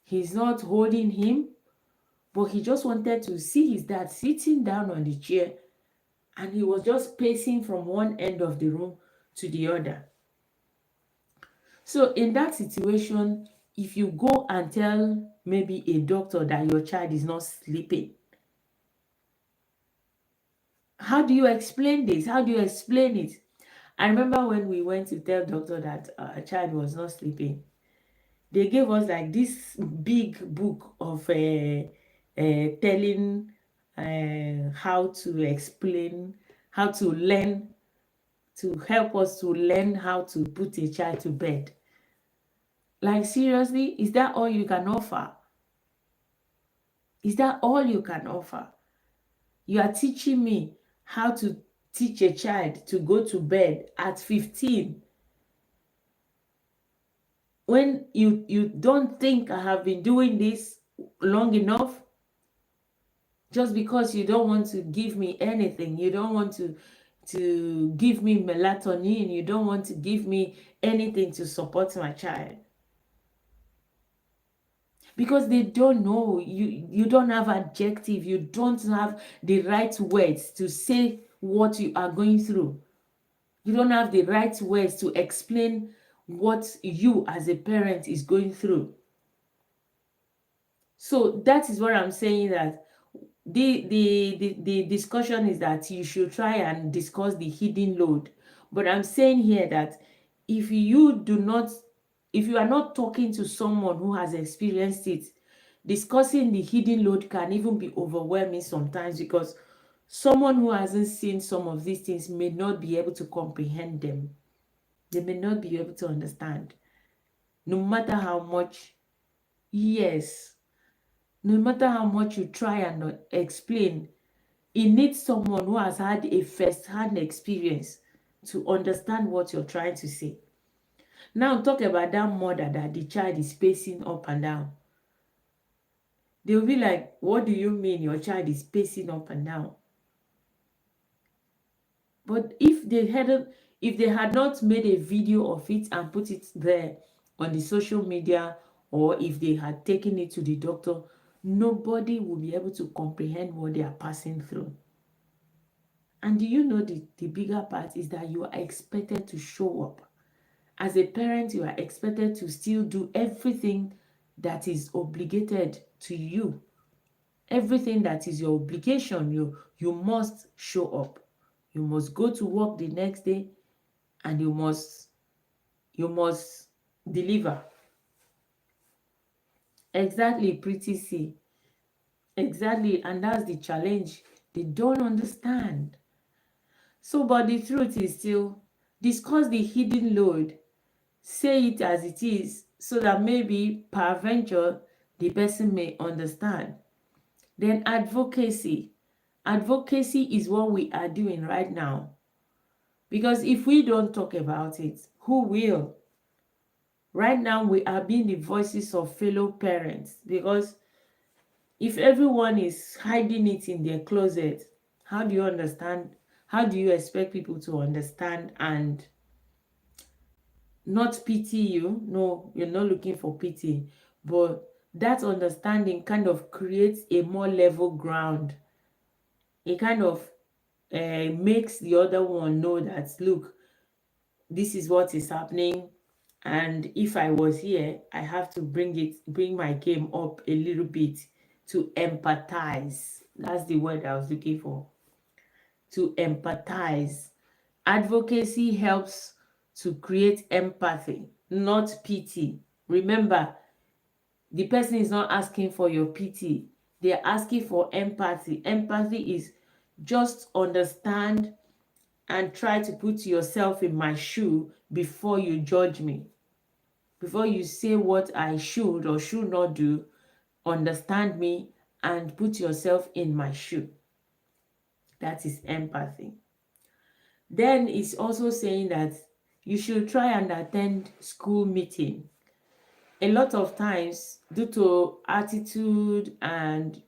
Speaker 1: He's not holding him. but he just wanted to see his dad sitting down on the chair, and he was just pacing from one end of the room to the other. So in that situation, if you go and tell maybe a doctor that your child is not sleeping, how do you explain this? How do you explain it? I remember when we went to tell doctor that a child was not sleeping, they gave us like this big book of telling how to explain, how to learn, to help us to learn how to put a child to bed. Like, seriously, is that all you can offer? Is that all you can offer? You are teaching me how to teach a child to go to bed at 15, when you don't think I have been doing this long enough, just because you don't want to give me anything. You don't want to give me melatonin. You don't want to give me anything to support my child, because they don't know. You don't have adjective. You don't have the right words to say what you are going through. You don't have the right words to explain what you as a parent is going through. So that is what I'm saying, that the discussion is that you should try and discuss the hidden load. But I'm saying here that if you do not, if you are not talking to someone who has experienced it, discussing the hidden load can even be overwhelming sometimes, because someone who hasn't seen some of these things may not be able to comprehend them. They may not be able to understand, no matter how much, yes, no matter how much you try and explain. It needs someone who has had a first-hand experience to understand what you're trying to say. Now talk about that mother that the child is pacing up and down. They will be like, what do you mean your child is pacing up and down? But if they had not made a video of it and put it there on the social media, or if they had taken it to the doctor, nobody will be able to comprehend what they are passing through. And do you know the bigger part is that you are expected to show up. As a parent, you are expected to still do everything that is obligated to you. Everything that is your obligation, you must show up. You must go to work the next day, and you must deliver. Exactly, pretty C. Exactly, and that's the challenge. They don't understand. So, but the truth is still, discuss the hidden load. Say it as it is, so that maybe peradventure the person may understand. Then advocacy. Advocacy is what we are doing right now. Because if we don't talk about it, who will? Right now, we are being the voices of fellow parents. Because if everyone is hiding it in their closet, how do you understand? How do you expect people to understand and not pity you? No, you're not looking for pity. But that understanding kind of creates a more level ground. It kind of makes the other one know that, look, this is what is happening. And if I was here, I have to bring my game up a little bit to empathize. That's the word I was looking for. To empathize. Advocacy helps to create empathy, not pity. Remember, the person is not asking for your pity. They're asking for empathy. Empathy is just understand and try to put yourself in my shoe before you judge me. Before you say what I should or should not do, understand me and put yourself in my shoe. That is empathy. Then it's also saying that you should try and attend school meeting. A lot of times, due to attitude and,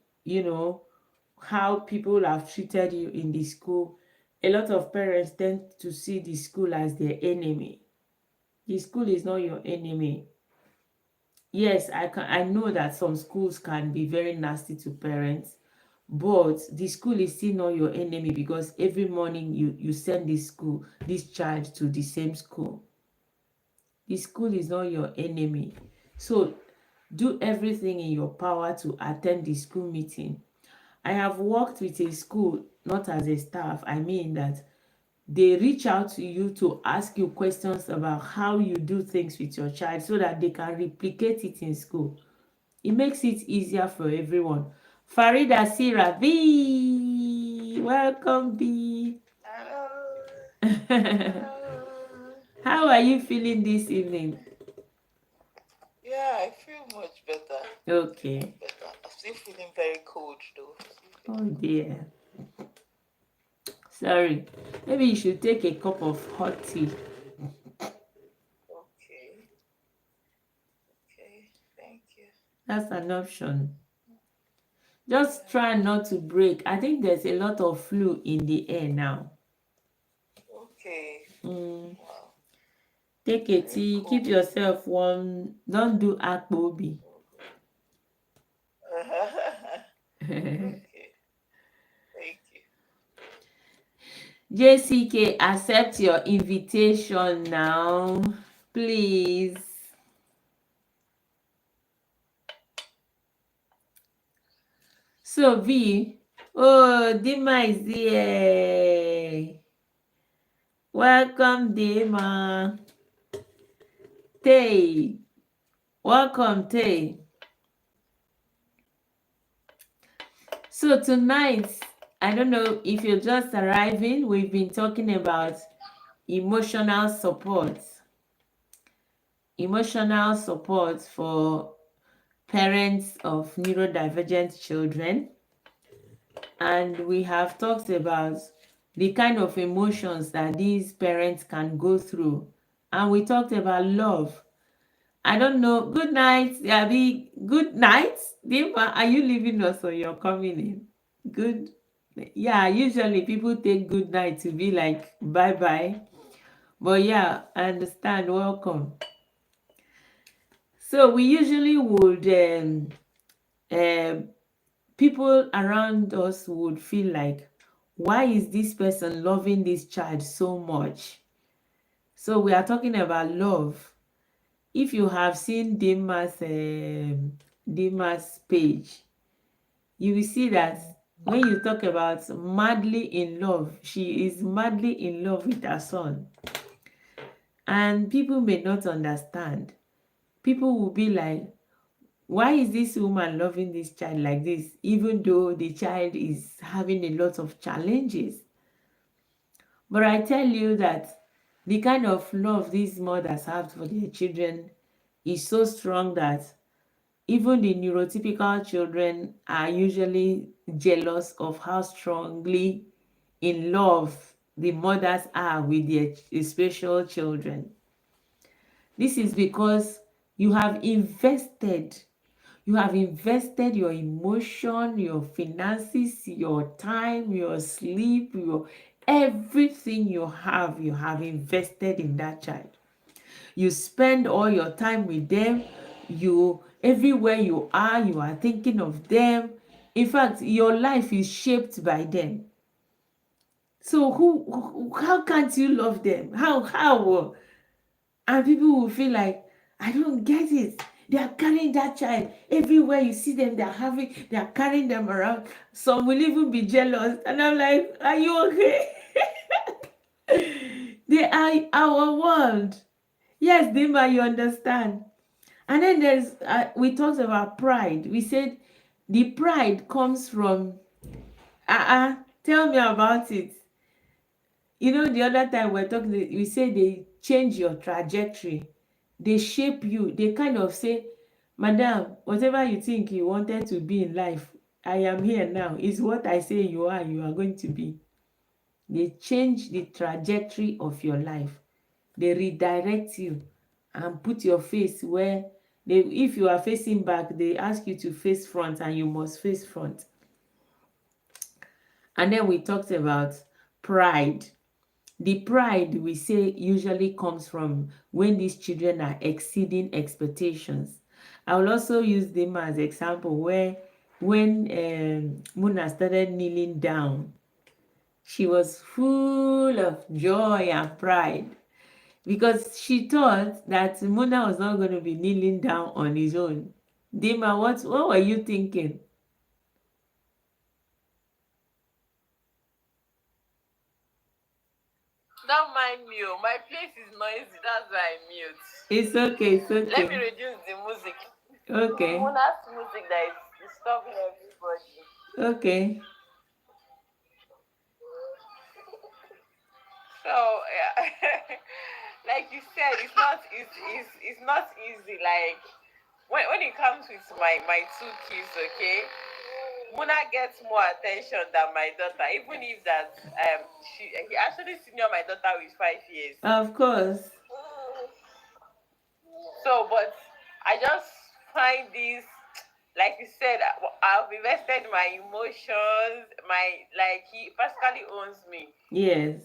Speaker 1: how people have treated you in the school, a lot of parents tend to see the school as their enemy. The school is not your enemy. yes, I know that some schools can be very nasty to parents, but the school is still not your enemy because every morning you send this child to the same school. The school is not your enemy. So do everything in your power to attend the school meeting. I have worked with a school, not as a staff. I mean that they reach out to you to ask you questions about how you do things with your child so that they can replicate it in school. It makes it easier for everyone. Farida Sira B, welcome B.
Speaker 2: Hello.
Speaker 1: How
Speaker 2: Hello.
Speaker 1: are you feeling this evening?
Speaker 2: Yeah, I feel much better.
Speaker 1: Okay.
Speaker 2: Better. I'm still feeling very cold though.
Speaker 1: Oh dear. Sorry. Maybe you should take a cup of hot tea.
Speaker 2: Okay. Okay. Thank you.
Speaker 1: That's an option. Just
Speaker 2: Yeah.
Speaker 1: try not to break. I think there's a lot of flu in the air now.
Speaker 2: Okay.
Speaker 1: Mm,
Speaker 2: Wow.
Speaker 1: take a
Speaker 2: Very
Speaker 1: tea, keep
Speaker 2: cold.
Speaker 1: yourself warm. Don't do akpobi.
Speaker 2: Okay. Thank you.
Speaker 1: JCK, accept your invitation now, please. So V, oh, Dima is here. Welcome, Dima. Tay, welcome, Tay. So tonight, I don't know if you're just arriving, we've been talking about emotional support. Emotional support for parents of neurodivergent children. And we have talked about the kind of emotions that these parents can go through. And we talked about love. I don't know. Good night, Abby. Good night. Dima, are you leaving us or you're coming in? Good. Yeah, usually people take good night to be like bye bye. But yeah, I understand. Welcome. So we usually would um people around us would feel like, why is this person loving this child so much? So we are talking about love. If you have seen Dima's page, you will see that when you talk about madly in love, she is madly in love with her son. And people may not understand. People will be like, why is this woman loving this child like this, even though the child is having a lot of challenges? But I tell you that the kind of love these mothers have for their children is so strong that even the neurotypical children are usually jealous of how strongly in love the mothers are with their special children. This is because you have invested your emotion, your finances, your time, your sleep, your everything you have invested in that child. You spend all your time with them. You everywhere you are thinking of them. In fact, your life is shaped by them. So how can't you love them? How? And people will feel like, I don't get it. They are carrying that child everywhere you see them. They are carrying them around. Some will even be jealous, and I'm like, are you okay? They are our world. Yes, Dima, you understand. And then we talked about pride. We said the pride comes from, tell me about it. You know, the other time we're talking, we say they change your trajectory, they shape you, they kind of say, Madam, whatever you think you wanted to be in life, I am here now. Is what I say you are going to be. They change the trajectory of your life. They redirect you and put your face where if you are facing back, they ask you to face front and you must face front. And then we talked about pride. The pride we say usually comes from when these children are exceeding expectations. I will also use them as example where when Muna started kneeling down, she was full of joy and pride because she thought that Muna was not going to be kneeling down on his own. Dima, what were you thinking?
Speaker 2: Don't mind me. Oh. My place is noisy. That's why I mute.
Speaker 1: It's okay, it's
Speaker 2: Let me
Speaker 1: okay.
Speaker 2: reduce the music.
Speaker 1: Okay,
Speaker 2: Mona's music that is disturbing everybody.
Speaker 1: okay.
Speaker 2: So yeah, like you said, it's not easy. Like when it comes with my two kids, okay, Muna gets more attention than my daughter, even if that he actually senior my daughter with 5 years.
Speaker 1: Of course.
Speaker 2: So, but I just find this, like you said, I've invested my emotions, my like he practically owns me.
Speaker 1: Yes.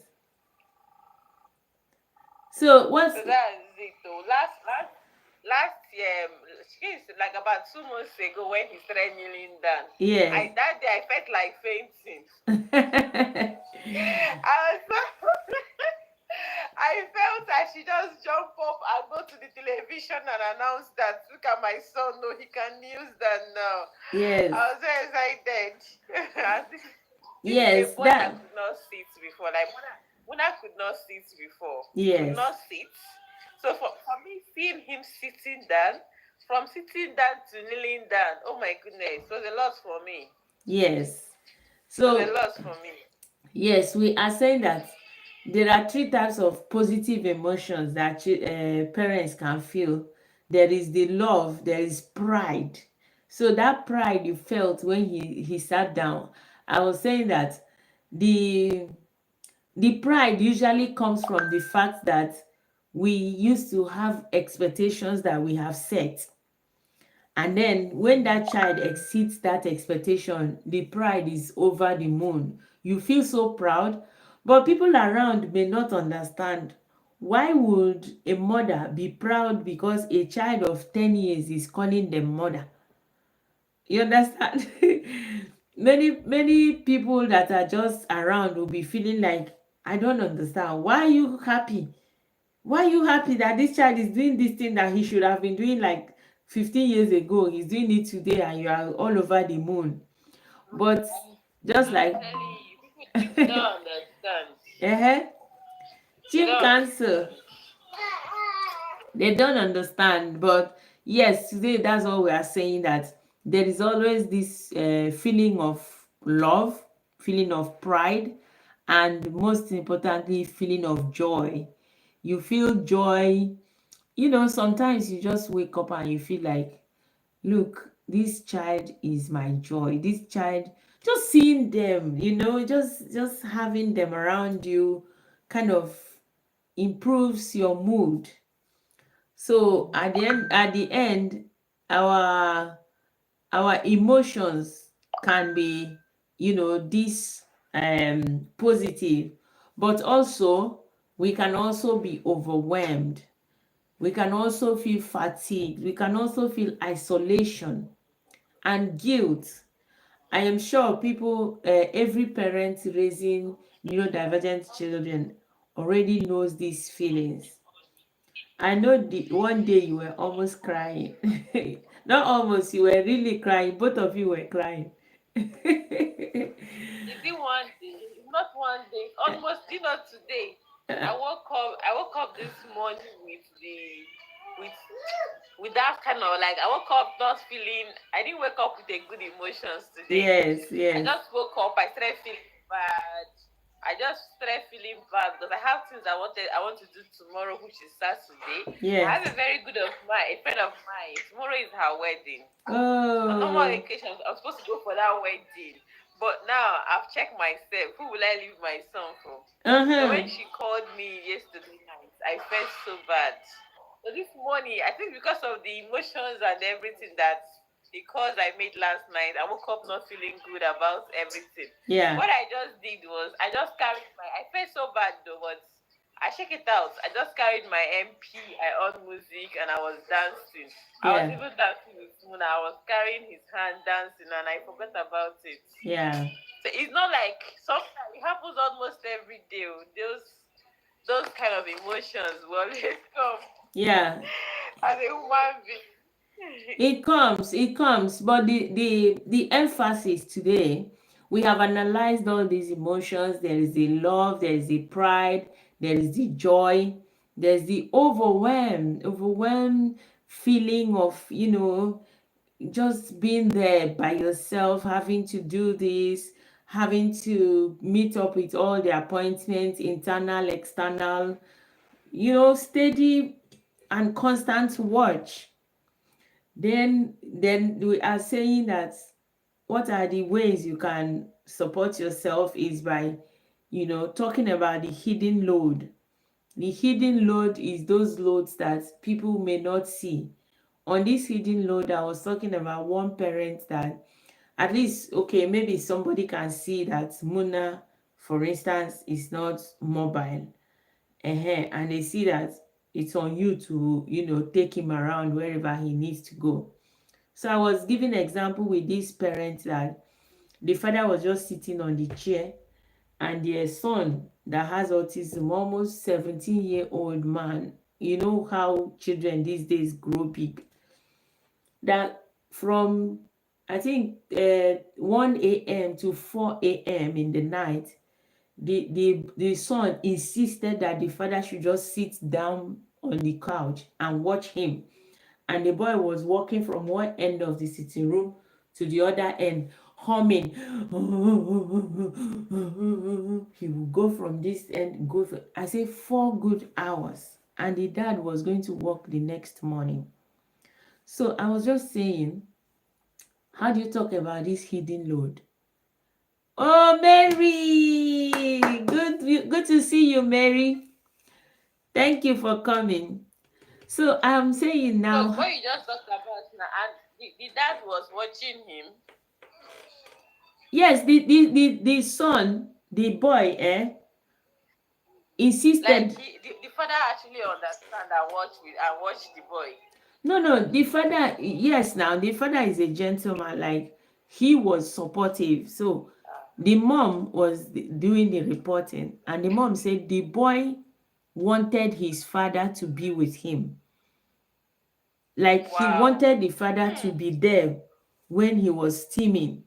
Speaker 1: So
Speaker 2: So
Speaker 1: what's
Speaker 2: that's it though. Last year, she's like about 2 months ago when he started kneeling down.
Speaker 1: yes.
Speaker 2: I that day I felt like fainting. I was so I felt I should just jump up and go to the television and announce that look at my son, no, he can use that now.
Speaker 1: Yes.
Speaker 2: I was so excited. This is a
Speaker 1: Yes,
Speaker 2: boy that
Speaker 1: that
Speaker 2: could not sit before. Like Muna could not sit before. Could
Speaker 1: yes.
Speaker 2: not sit. So for me, seeing him sitting down, from sitting down to kneeling down, oh my goodness, it was a lot for me.
Speaker 1: Yes.
Speaker 2: It was a
Speaker 1: So
Speaker 2: lot for me.
Speaker 1: yes, we are saying that there are three types of positive emotions that parents can feel. There is the love, there is pride. So that pride you felt when he sat down, I was saying that the the pride usually comes from the fact that we used to have expectations that we have set, and then when that child exceeds that expectation, the pride is over the moon. You feel so proud, but people around may not understand. Why would a mother be proud because a child of 10 years is calling them mother? You understand? Many people that are just around will be feeling like, I don't understand. Why are you happy? Why are you happy that this child is doing this thing that he should have been doing like 15 years ago? He's doing it today and you are all over the moon. But just
Speaker 2: I'm
Speaker 1: like
Speaker 2: telling you, people don't understand.
Speaker 1: uh
Speaker 2: They
Speaker 1: team
Speaker 2: don't
Speaker 1: cancer,
Speaker 2: understand.
Speaker 1: they don't understand. But yes, today that's what we are saying, that there is always this feeling of love, feeling of pride, and most importantly, feeling of joy. You feel joy. Sometimes you just wake up and you feel like, look, this child is my joy. This child, just seeing them, just having them around you kind of improves your mood. So at the end, our our emotions can be, this positive, but also we can also be overwhelmed. We can also feel fatigue. We can also feel isolation and guilt. I am sure every parent raising neurodivergent children already knows these feelings. I know one day you were almost crying. Not almost, you were really crying. Both of you were crying.
Speaker 2: Is it one day? It's not one day. It's almost today. I woke up this morning with with that kind of like I woke up not feeling I didn't wake up with a good emotions today.
Speaker 1: Yes,
Speaker 2: I
Speaker 1: yes,
Speaker 2: just woke up, I started feeling bad. I just started feeling bad because I have things I want to do tomorrow, which is Saturday. I
Speaker 1: yes.
Speaker 2: have a very good of mine, a friend of mine. Tomorrow is her wedding. On normal
Speaker 1: Oh,
Speaker 2: occasions, I'm supposed to go for that wedding. But now I've checked myself. Who will I leave my son for? So
Speaker 1: uh-huh.
Speaker 2: when she called me yesterday night, I felt so bad. So this morning, I think because of the emotions and everything that the calls I made last night, I woke up not feeling good about everything.
Speaker 1: Yeah.
Speaker 2: What I just did was I just carried I felt so bad though, but I check it out. I just carried my MP, I on music, and I was dancing. I was
Speaker 1: Yeah.
Speaker 2: even dancing with Muna. I was carrying his hand dancing, and I forgot about it.
Speaker 1: Yeah.
Speaker 2: So it's not like sometimes it happens almost every day. Oh. Those kind of emotions will always come
Speaker 1: Yeah.
Speaker 2: as a human being.
Speaker 1: It comes, but the emphasis today, we have analyzed all these emotions. There is the love, there is the pride, there is the joy, there's the overwhelm feeling of, just being there by yourself, having to do this, having to meet up with all the appointments, internal, external, steady and constant watch. Then we are saying that what are the ways you can support yourself is by, talking about the hidden load. The hidden load is those loads that people may not see. On this hidden load, I was talking about one parent that, at least, okay, maybe somebody can see that Muna, for instance, is not mobile. And they see that it's on you to, take him around wherever he needs to go. So I was giving an example with this parent that the father was just sitting on the chair, and their son that has autism, almost 17-year-old man, you know how children these days grow big, that from, I think, 1 a.m. to 4 a.m. in the night, the son insisted that the father should just sit down on the couch and watch him. And the boy was walking from one end of the sitting room to the other end, humming. He would go from this end, I say 4 good hours. And the dad was going to work the next morning. So I was just saying, how do you talk about this hidden load? Oh, Mary! Good to see you, Mary. Thank you for coming. So I'm saying
Speaker 2: So
Speaker 1: now,
Speaker 2: what you just talked about now, and the dad was watching him.
Speaker 1: yes, the son, the boy,
Speaker 2: Like
Speaker 1: insisted.
Speaker 2: the father actually understand and watch the boy.
Speaker 1: No, the father, yes, now the father is a gentleman, like he was supportive. So the mom was doing the reporting, and the mom said the boy wanted his father to be with him. Like he
Speaker 2: Wow.
Speaker 1: wanted the father to be there when he was steaming.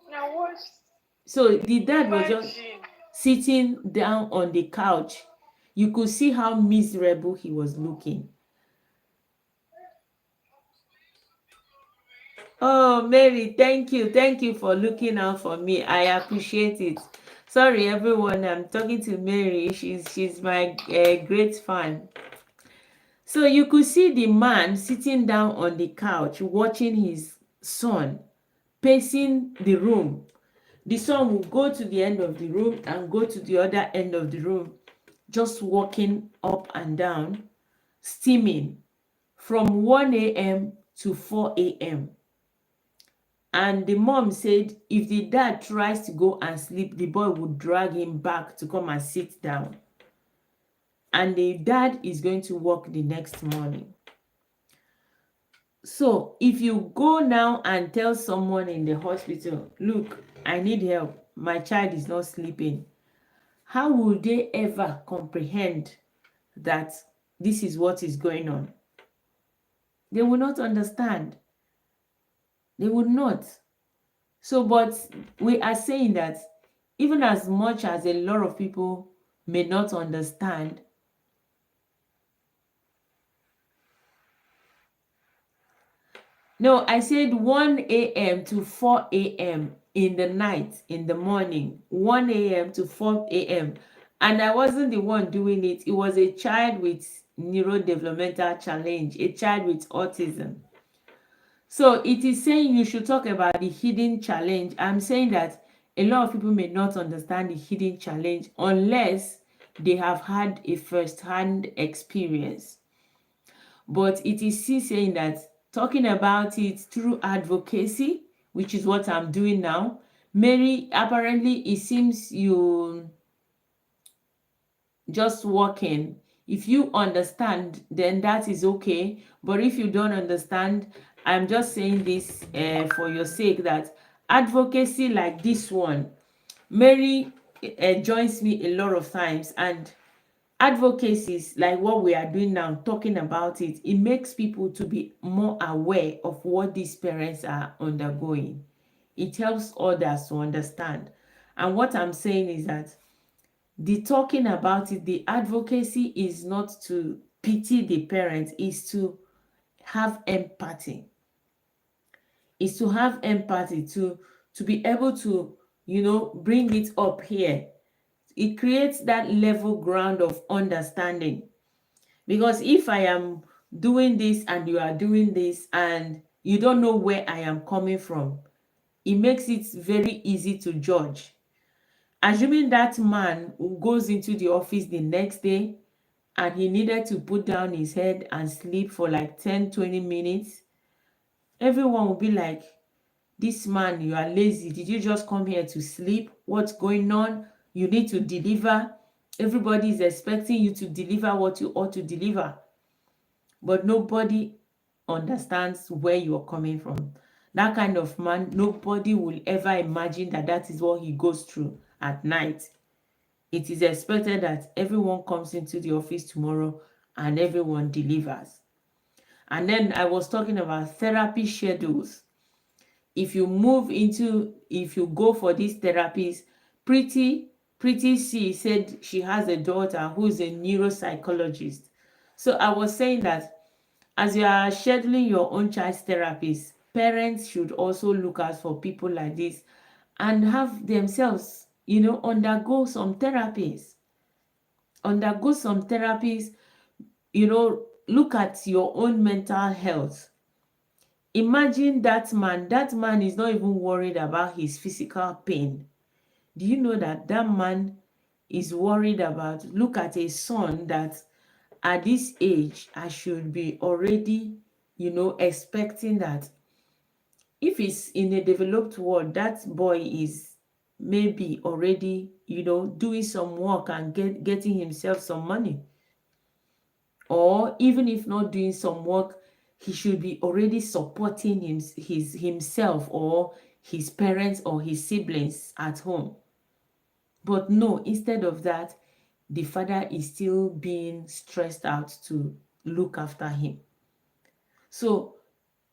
Speaker 2: Now what?
Speaker 1: So the dad was just
Speaker 2: Imagine.
Speaker 1: sitting down on the couch. You could see how miserable he was looking. Oh, Mary, thank you. Thank you for looking out for me. I appreciate it. Sorry, everyone. I'm talking to Mary. She's my great fan. So you could see the man sitting down on the couch watching his son pacing the room. The son will go to the end of the room and go to the other end of the room, just walking up and down, steaming from 1 a.m. to 4 a.m. And the mom said if the dad tries to go and sleep, the boy would drag him back to come and sit down. And the dad is going to work the next morning. So if you go now and tell someone in the hospital, look, I need help, my child is not sleeping, how will they ever comprehend that this is what is going on? They will not understand. They would not. So, but we are saying that even as much as a lot of people may not understand, no, I said 1 a.m. to 4 a.m. in the night, in the morning, 1 a.m. to 4 a.m. And I wasn't the one doing it. It was a child with neurodevelopmental challenge, a child with autism. So it is saying you should talk about the hidden challenge. I'm saying that a lot of people may not understand the hidden challenge unless they have had a first-hand experience. But it is still saying that talking about it through advocacy, which is what I'm doing now. Mary, apparently it seems just walking. If you understand, then that is okay. But if you don't understand, I'm just saying this for your sake, that advocacy like this one, Mary joins me a lot of times, and advocacies like what we are doing now, talking about it, it makes people to be more aware of what these parents are undergoing. It helps others to understand. And what I'm saying is that the talking about it, the advocacy is not to pity the parents, is to have empathy. Is to have empathy, to be able to, bring it up here. It creates that level ground of understanding. Because if I am doing this and you are doing this and you don't know where I am coming from, it makes it very easy to judge. Assuming that man who goes into the office the next day and he needed to put down his head and sleep for like 10-20 minutes, everyone will be like, this man, you are lazy. Did you just come here to sleep? What's going on? You need to deliver. Everybody is expecting you to deliver what you ought to deliver. But nobody understands where you're coming from. That kind of man, nobody will ever imagine that that is what he goes through at night. It is expected that everyone comes into the office tomorrow and everyone delivers. And then I was talking about therapy schedules. If you go for these therapies, Pretty C said she has a daughter who is a neuropsychologist. So I was saying that as you are scheduling your own child's therapies, parents should also look out for people like this and have themselves, undergo some therapies, look at your own mental health. Imagine that man is not even worried about his physical pain. Do you know that that man is worried about, look at a son that at this age I should be already, expecting that if he's in a developed world, that boy is maybe already, doing some work and getting himself some money. Or even if not doing some work, he should be already supporting himself or his parents or his siblings at home. But no, instead of that, the father is still being stressed out to look after him. So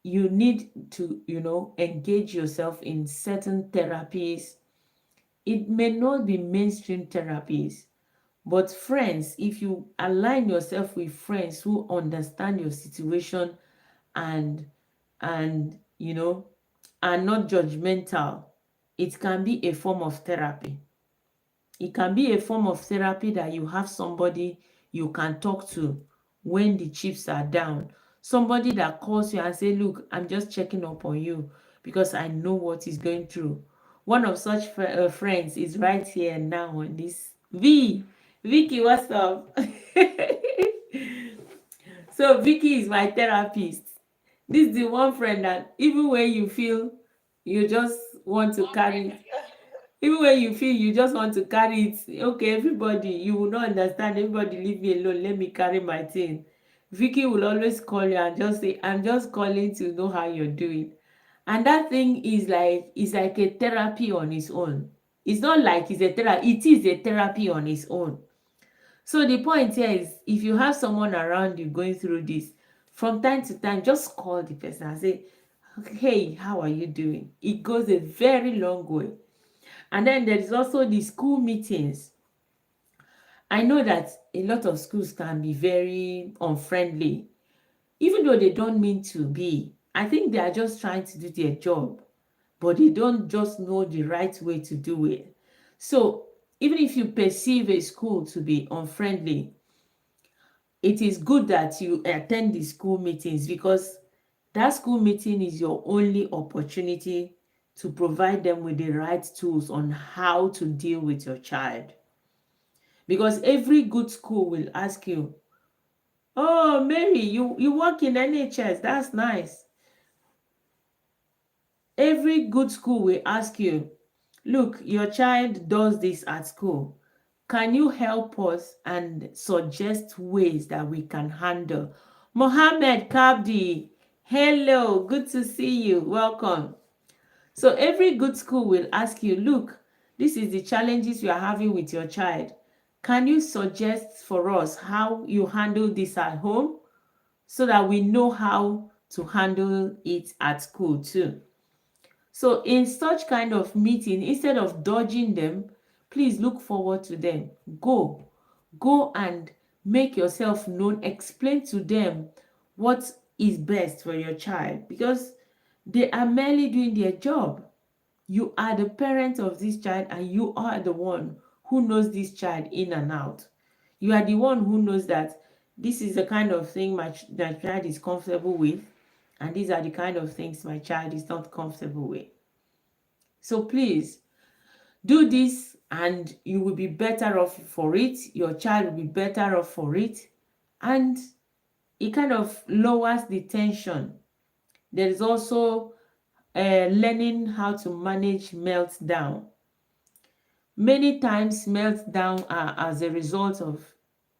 Speaker 1: you need to, engage yourself in certain therapies. It may not be mainstream therapies, but friends, if you align yourself with friends who understand your situation and and are not judgmental, it can be a form of therapy. It can be a form of therapy that you have somebody you can talk to when the chips are down. Somebody that calls you and say, look, I'm just checking up on you because I know what he's going through. One of such friends is right here now on this. Vicky, what's up? So Vicky is my therapist. This is the one friend that even when you feel you just want to carry, even when you feel you just want to carry it, okay, everybody, you will not understand, everybody leave me alone, let me carry my thing. Vicky will always call you and just say, I'm just calling to know how you're doing. And that thing is like a therapy on its own. It's not like it's a therapy, it is a therapy on its own. So the point here is, if you have someone around you going through this, from time to time, just call the person and say, hey, how are you doing? It goes a very long way. And then there is also the school meetings. I know that a lot of schools can be very unfriendly, even though they don't mean to be. I think they are just trying to do their job, but they don't just know the right way to do it. So even if you perceive a school to be unfriendly, it is good that you attend the school meetings, because that school meeting is your only opportunity to provide them with the right tools on how to deal with your child. Because every good school will ask you, oh, Mary, you work in NHS, that's nice. Every good school will ask you, look, your child does this at school. Can you help us and suggest ways that we can handle? Mohammed Kabdi, hello, good to see you. Welcome. So every good school will ask you, look, this is the challenges you are having with your child. Can you suggest for us how you handle this at home so that we know how to handle it at school too? So in such kind of meeting, instead of dodging them, please look forward to them. Go. Go and make yourself known. Explain to them what is best for your child because they are merely doing their job. You are the parent of this child and you are the one who knows this child in and out. You are the one who knows that this is the kind of thing my child is comfortable with, and these are the kind of things my child is not comfortable with. So please do this and you will be better off for it. Your child will be better off for it. And it kind of lowers the tension. There is also learning how to manage meltdown. Many times meltdown are as a result of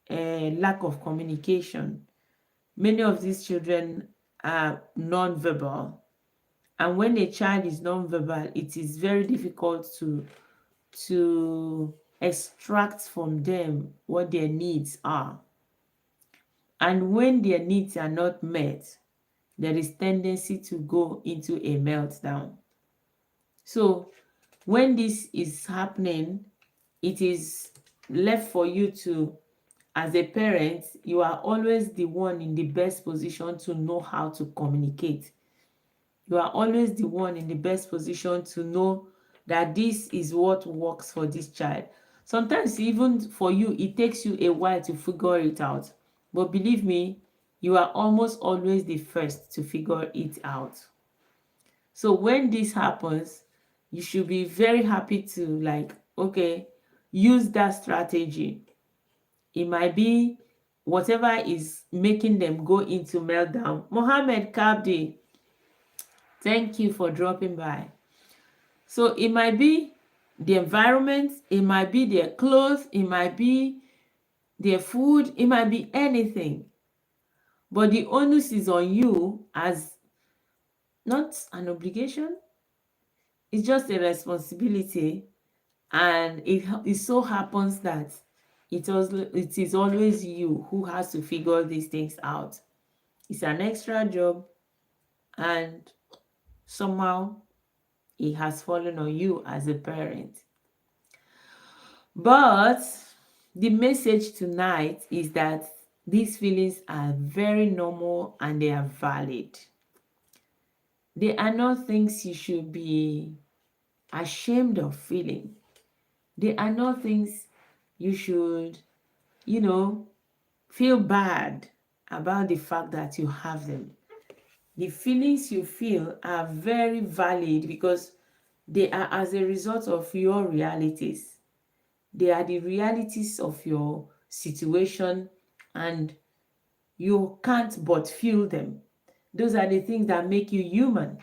Speaker 1: lack of communication. Many of these children are non-verbal. And when a child is non-verbal, it is very difficult to extract from them what their needs are. And when their needs are not met, there is tendency to go into a meltdown. So when this is happening, it is left for you to, as a parent, you are always the one in the best position to know how to communicate. You are always the one in the best position to know that this is what works for this child. Sometimes even for you, it takes you a while to figure it out. But believe me, you are almost always the first to figure it out. So when this happens, you should be very happy to okay, use that strategy. It might be whatever is making them go into meltdown. Mohammed Kabdi, thank you for dropping by. So it might be the environment, it might be their clothes, it might be their food, it might be anything. But the onus is on you as not an obligation, it's just a responsibility. And it so happens that it is always you who has to figure these things out. It's an extra job, and somehow it has fallen on you as a parent. But the message tonight is that these feelings are very normal and they are valid. They are not things you should be ashamed of feeling. They are not things you should, feel bad about the fact that you have them. The feelings you feel are very valid because they are as a result of your realities. They are the realities of your situation, and you can't but feel them. Those are the things that make you human.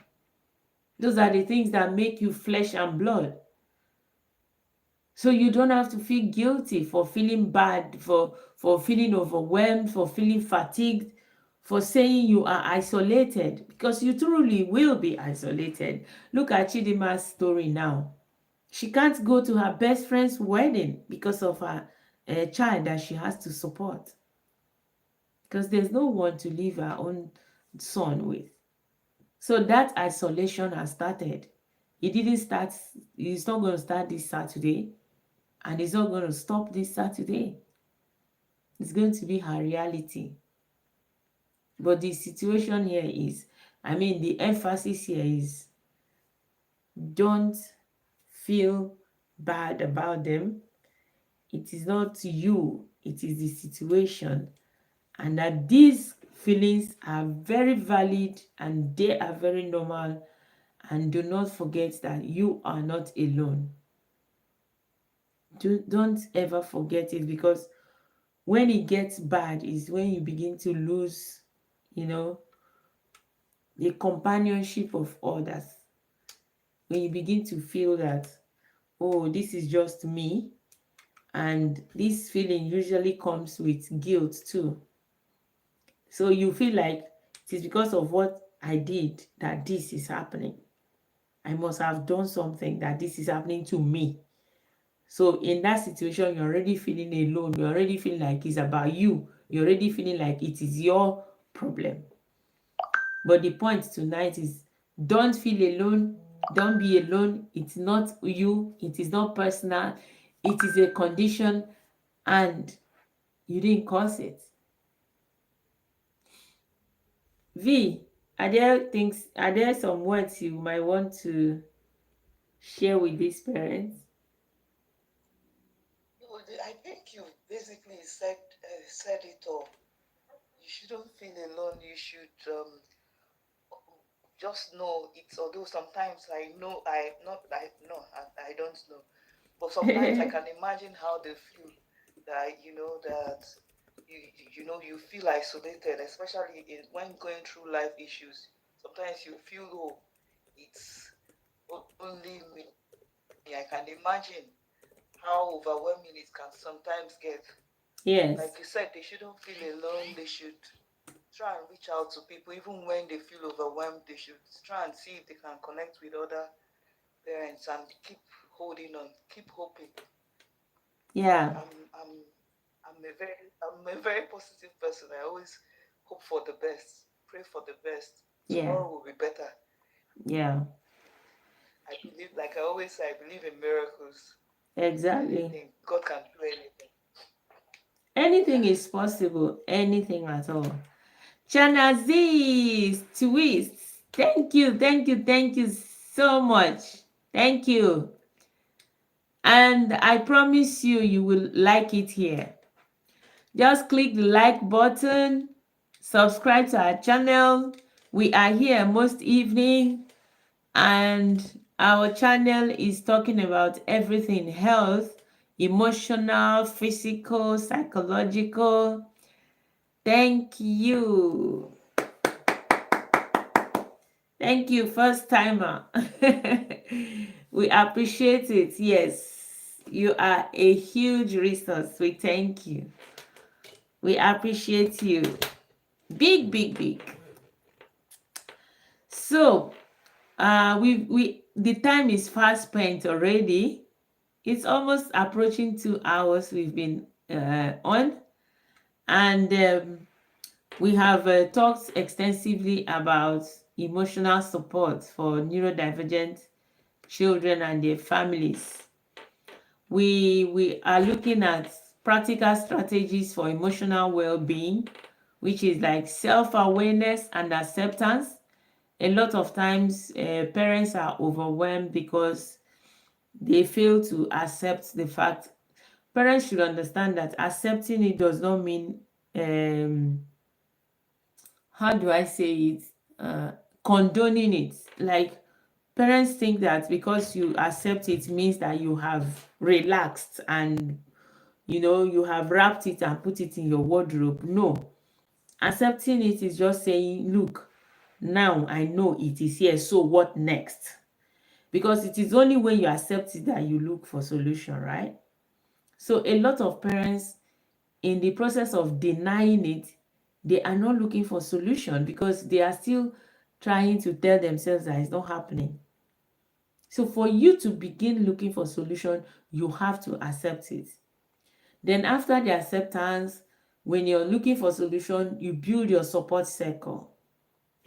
Speaker 1: Those are the things that make you flesh and blood. So you don't have to feel guilty for feeling bad, for feeling overwhelmed, for feeling fatigued, for saying you are isolated, because you truly will be isolated. Look at Chidima's story now. She can't go to her best friend's wedding because of her child that she has to support, because there's no one to leave her own son with. So that isolation has started. It didn't start, it's not going to start this Saturday, and it's not going to stop this Saturday. It's going to be her reality. But the situation here is, the emphasis here is don't feel bad about them. It is not you, it is the situation. And that these feelings are very valid and they are very normal. And do not forget that you are not alone. Don't ever forget it, because when it gets bad is when you begin to lose, the companionship of others. When you begin to feel that, oh, this is just me, And this feeling usually comes with guilt too. So you feel like it is because of what I did that this is happening. I must have done something that this is happening to me. So in that situation, you're already feeling alone. You're already feeling like it's about you. You're already feeling like it is your problem. But the point tonight is, don't feel alone. Don't be alone. It's not you. It is not personal. It is a condition and you didn't cause it. V, are there some words you might want to share with these parents?
Speaker 3: No, I think you basically said it all. You shouldn't feel alone. You should just know it. Although sometimes I know I not I no I don't know, but sometimes I can imagine how they feel. That that you you feel isolated, especially when going through life issues. Sometimes you feel, oh, it's only me. I can imagine how overwhelming it can sometimes get. Like
Speaker 1: Yes.
Speaker 3: you said, they shouldn't feel alone. They should try and reach out to people, even when they feel overwhelmed. They should try and see if they can connect with other parents and keep holding on, keep hoping.
Speaker 1: Yeah.
Speaker 3: I'm I'm a very positive person. I always hope for the best, pray for the best.
Speaker 1: Yeah.
Speaker 3: Tomorrow will be better.
Speaker 1: Yeah.
Speaker 3: I believe, like I always say, I believe in miracles.
Speaker 1: Exactly.
Speaker 3: Anything, God can do anything.
Speaker 1: Anything
Speaker 3: Yeah.
Speaker 1: is possible. Anything at all. Chanazis twist. Thank you. Thank you. Thank you so much. Thank you. And I promise you, you will like it here. Just click the like button, subscribe to our channel. We are here most evening, and our channel is talking about everything health, emotional, physical, psychological. Thank you. Thank you, first timer. We appreciate it. Yes, you are a huge resource. We thank you. We appreciate you. Big, big, big. So, we the time is fast spent already. It's almost approaching 2 hours we've been on, and we have talked extensively about emotional support for neurodivergent children and their families. We are looking at practical strategies for emotional well-being, which is like self-awareness and acceptance. A lot of times parents are overwhelmed because they fail to accept the fact. Parents should understand that accepting it does not mean how do I say it, uh, condoning it. Like, parents think that because you accept it means that you have relaxed and you have wrapped it and put it in your wardrobe. No, accepting it is just saying, look, now I know it is here, so what next? Because it is only when you accept it that you look for solution, right? So a lot of parents, in the process of denying it, they are not looking for solution because they are still trying to tell themselves that it's not happening. So for you to begin looking for solution, you have to accept it. Then after the acceptance, when you're looking for solution, you build your support circle.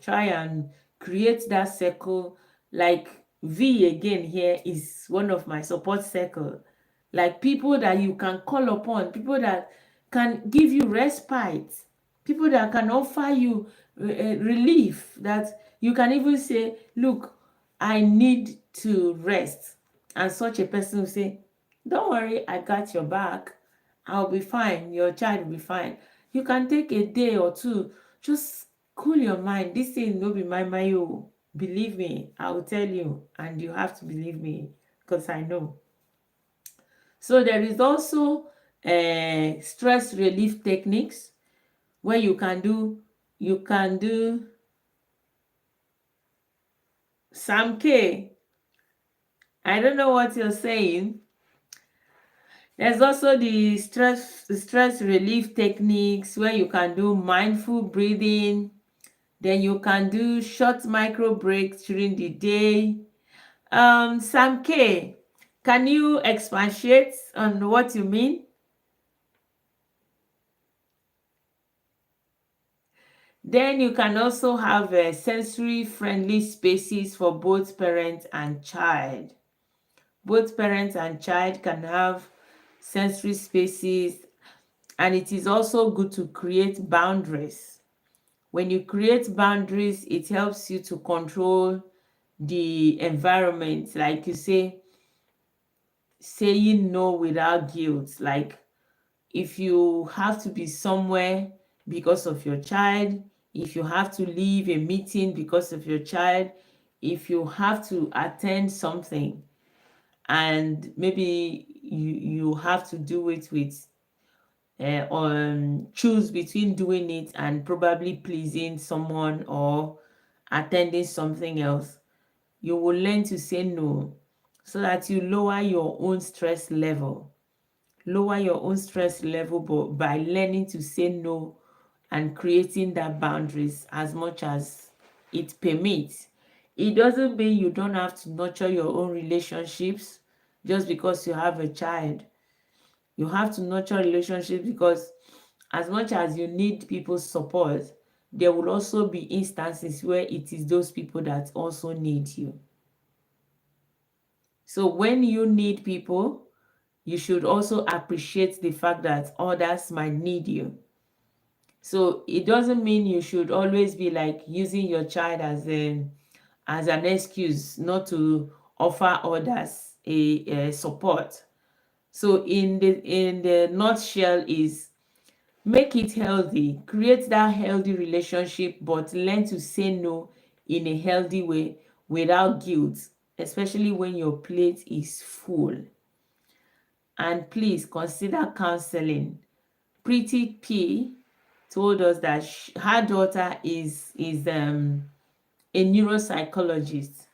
Speaker 1: Try and create that circle. Like V again here is one of my support circle. Like people that you can call upon, people that can give you respite, people that can offer you relief, that you can even say, look, I need to rest. And such a person will say, don't worry, I got your back. I'll be fine. Your child will be fine. You can take a day or two. Just cool your mind. This thing no be my you. Believe me, I will tell you, and you have to believe me because I know. So there is also stress relief techniques where you can do Sam K. I don't know what you're saying. There's also the stress relief techniques where you can do mindful breathing. Then you can do short micro breaks during the day. Sam K, can you expatiate on what you mean? Then you can also have sensory friendly spaces for both parent and child. Both parent and child can have sensory spaces, and it is also good to create boundaries. When you create boundaries, it helps you to control the environment. Like you say, saying no without guilt. Like if you have to be somewhere because of your child, if you have to leave a meeting because of your child, if you have to attend something and maybe you have to do it with choose between doing it and probably pleasing someone or attending something else, you will learn to say no so that you lower your own stress level. Lower your own stress level by learning to say no and creating that boundaries as much as it permits. It doesn't mean you don't have to nurture your own relationships just because you have a child. You have to nurture relationships because as much as you need people's support, there will also be instances where it is those people that also need you. So when you need people, you should also appreciate the fact that others might need you. So it doesn't mean you should always be like using your child as an excuse not to offer others a support. So in the nutshell is make it healthy, create that healthy relationship, but learn to say no in a healthy way without guilt, especially when your plate is full. And please consider counseling. Pretty P told us that her daughter is a neuropsychologist.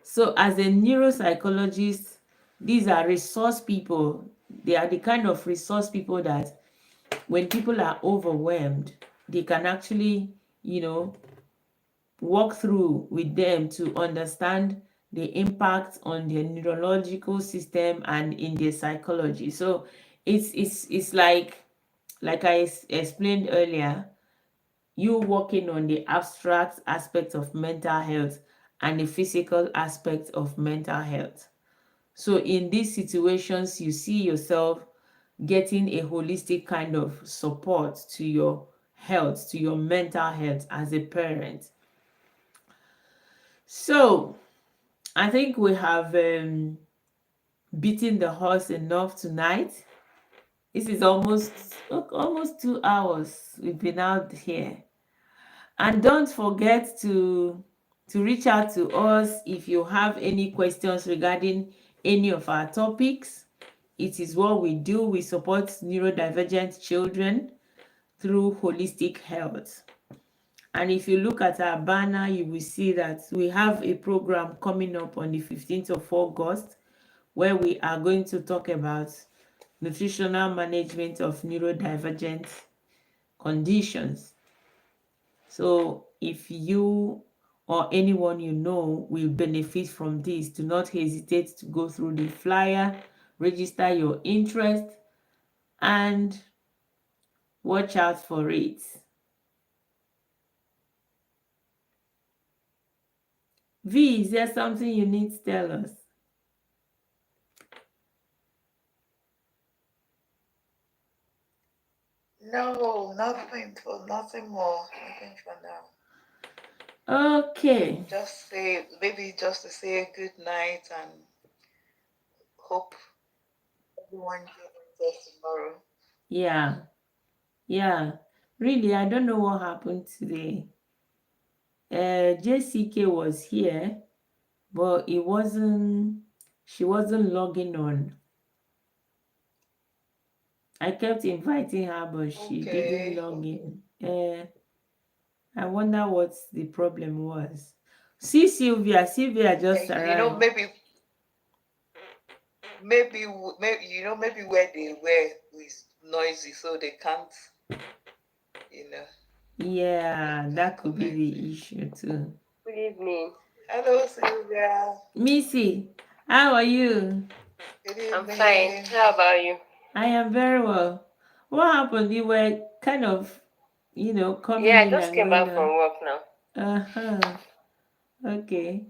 Speaker 1: So as a neuropsychologist, these are resource people. They are the kind of resource people that when people are overwhelmed, they can actually, you know, walk through with them to understand the impact on their neurological system and in their psychology. So it's like I explained earlier, you working on the abstract aspect of mental health and the physical aspect of mental health. So in these situations, you see yourself getting a holistic kind of support to your health, to your mental health as a parent. So I think we have beaten the horse enough tonight. This is almost 2 hours we've been out here. And don't forget to reach out to us if you have any questions regarding any of our topics. It is what we do. We support neurodivergent children through holistic health. And if you look at our banner, you will see that we have a program coming up on the 15th of August where we are going to talk about nutritional management of neurodivergent conditions. So if you or anyone you know will benefit from this, do not hesitate to go through the flyer, register your interest, and watch out for it. V, is there something you need to tell us?
Speaker 3: No, nothing more. Nothing for now.
Speaker 1: Okay.
Speaker 3: Just say, maybe just to say good night and hope everyone joins us tomorrow.
Speaker 1: Yeah. Yeah. Really, I don't know what happened today. JCK was here, but she wasn't logging on. I kept inviting her, but she didn't
Speaker 3: Okay,
Speaker 1: log
Speaker 3: okay.
Speaker 1: in. I wonder what the problem was. See Sylvia just
Speaker 3: You know,
Speaker 1: arrived.
Speaker 3: maybe maybe maybe where they were is noisy, so they can't, you know, they
Speaker 1: Yeah, that
Speaker 3: can't
Speaker 1: could be
Speaker 3: connect.
Speaker 1: the issue too.
Speaker 2: Good evening.
Speaker 3: Hello, Sylvia.
Speaker 1: Missy, how are you?
Speaker 3: Good
Speaker 2: I'm fine.
Speaker 3: evening.
Speaker 2: How about you?
Speaker 1: I am very well. What happened? You were kind of,
Speaker 2: Yeah,
Speaker 1: coming
Speaker 2: I
Speaker 1: in
Speaker 2: just
Speaker 1: and
Speaker 2: came
Speaker 1: going
Speaker 2: back
Speaker 1: on.
Speaker 2: from work now.
Speaker 1: Uh-huh. Okay.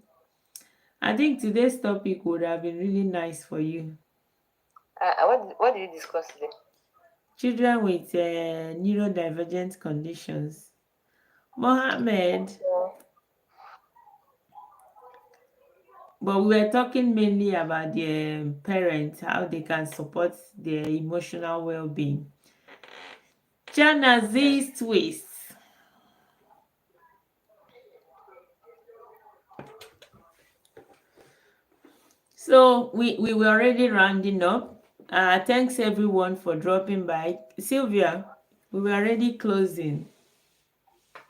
Speaker 1: I think today's topic would have been really nice for you.
Speaker 2: What did you discuss today?
Speaker 1: Children with neurodivergent conditions. Mohammed,
Speaker 2: So,
Speaker 1: but we were talking mainly about the parents, how they can support their emotional well-being. Jana
Speaker 2: hmm.
Speaker 1: Z twist. So we were already rounding up. Thanks everyone for dropping by. Sylvia, we were already closing.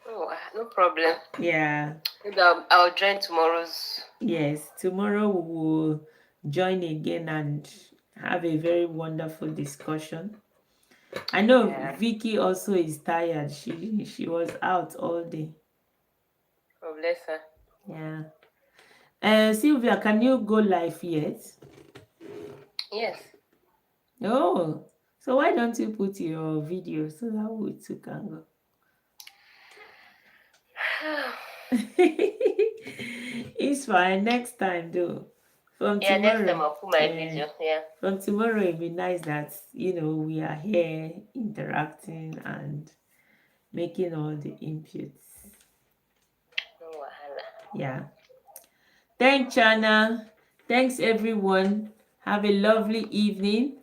Speaker 2: Oh, no problem.
Speaker 1: Yeah,
Speaker 2: Maybe I'll join tomorrow's.
Speaker 1: yes. Tomorrow we will join again and have a very wonderful discussion. I know
Speaker 2: Yeah.
Speaker 1: Vicky also is tired. She was out all day.
Speaker 2: Oh, bless her.
Speaker 1: Yeah. Sylvia, can you go live yet?
Speaker 2: Yes.
Speaker 1: Oh, so why don't you put your video so that we too can go? It's fine. Next time, though. From
Speaker 2: Yeah, next time
Speaker 1: tomorrow,
Speaker 2: I'll put my
Speaker 1: yeah.
Speaker 2: video. Yeah.
Speaker 1: From tomorrow, it'd be nice that we are here interacting and making all the inputs.
Speaker 2: No wahala.
Speaker 1: Yeah. Thanks, Chana. Thanks, everyone. Have a lovely evening.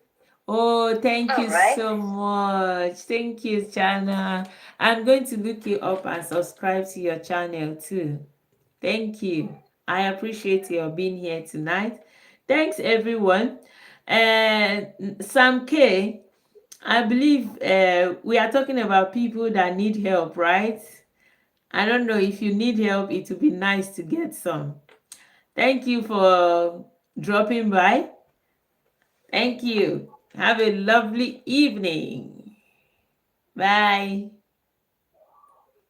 Speaker 1: Oh, thank
Speaker 2: All
Speaker 1: you
Speaker 2: right.
Speaker 1: so much. Thank you, Chana. I'm going to look you up and subscribe to your channel too. Thank you. I appreciate your being here tonight. Thanks, everyone. Sam K, I believe we are talking about people that need help, right? I don't know if you need help, it would be nice to get some. Thank you for dropping by. Thank you. Have a lovely evening. Bye.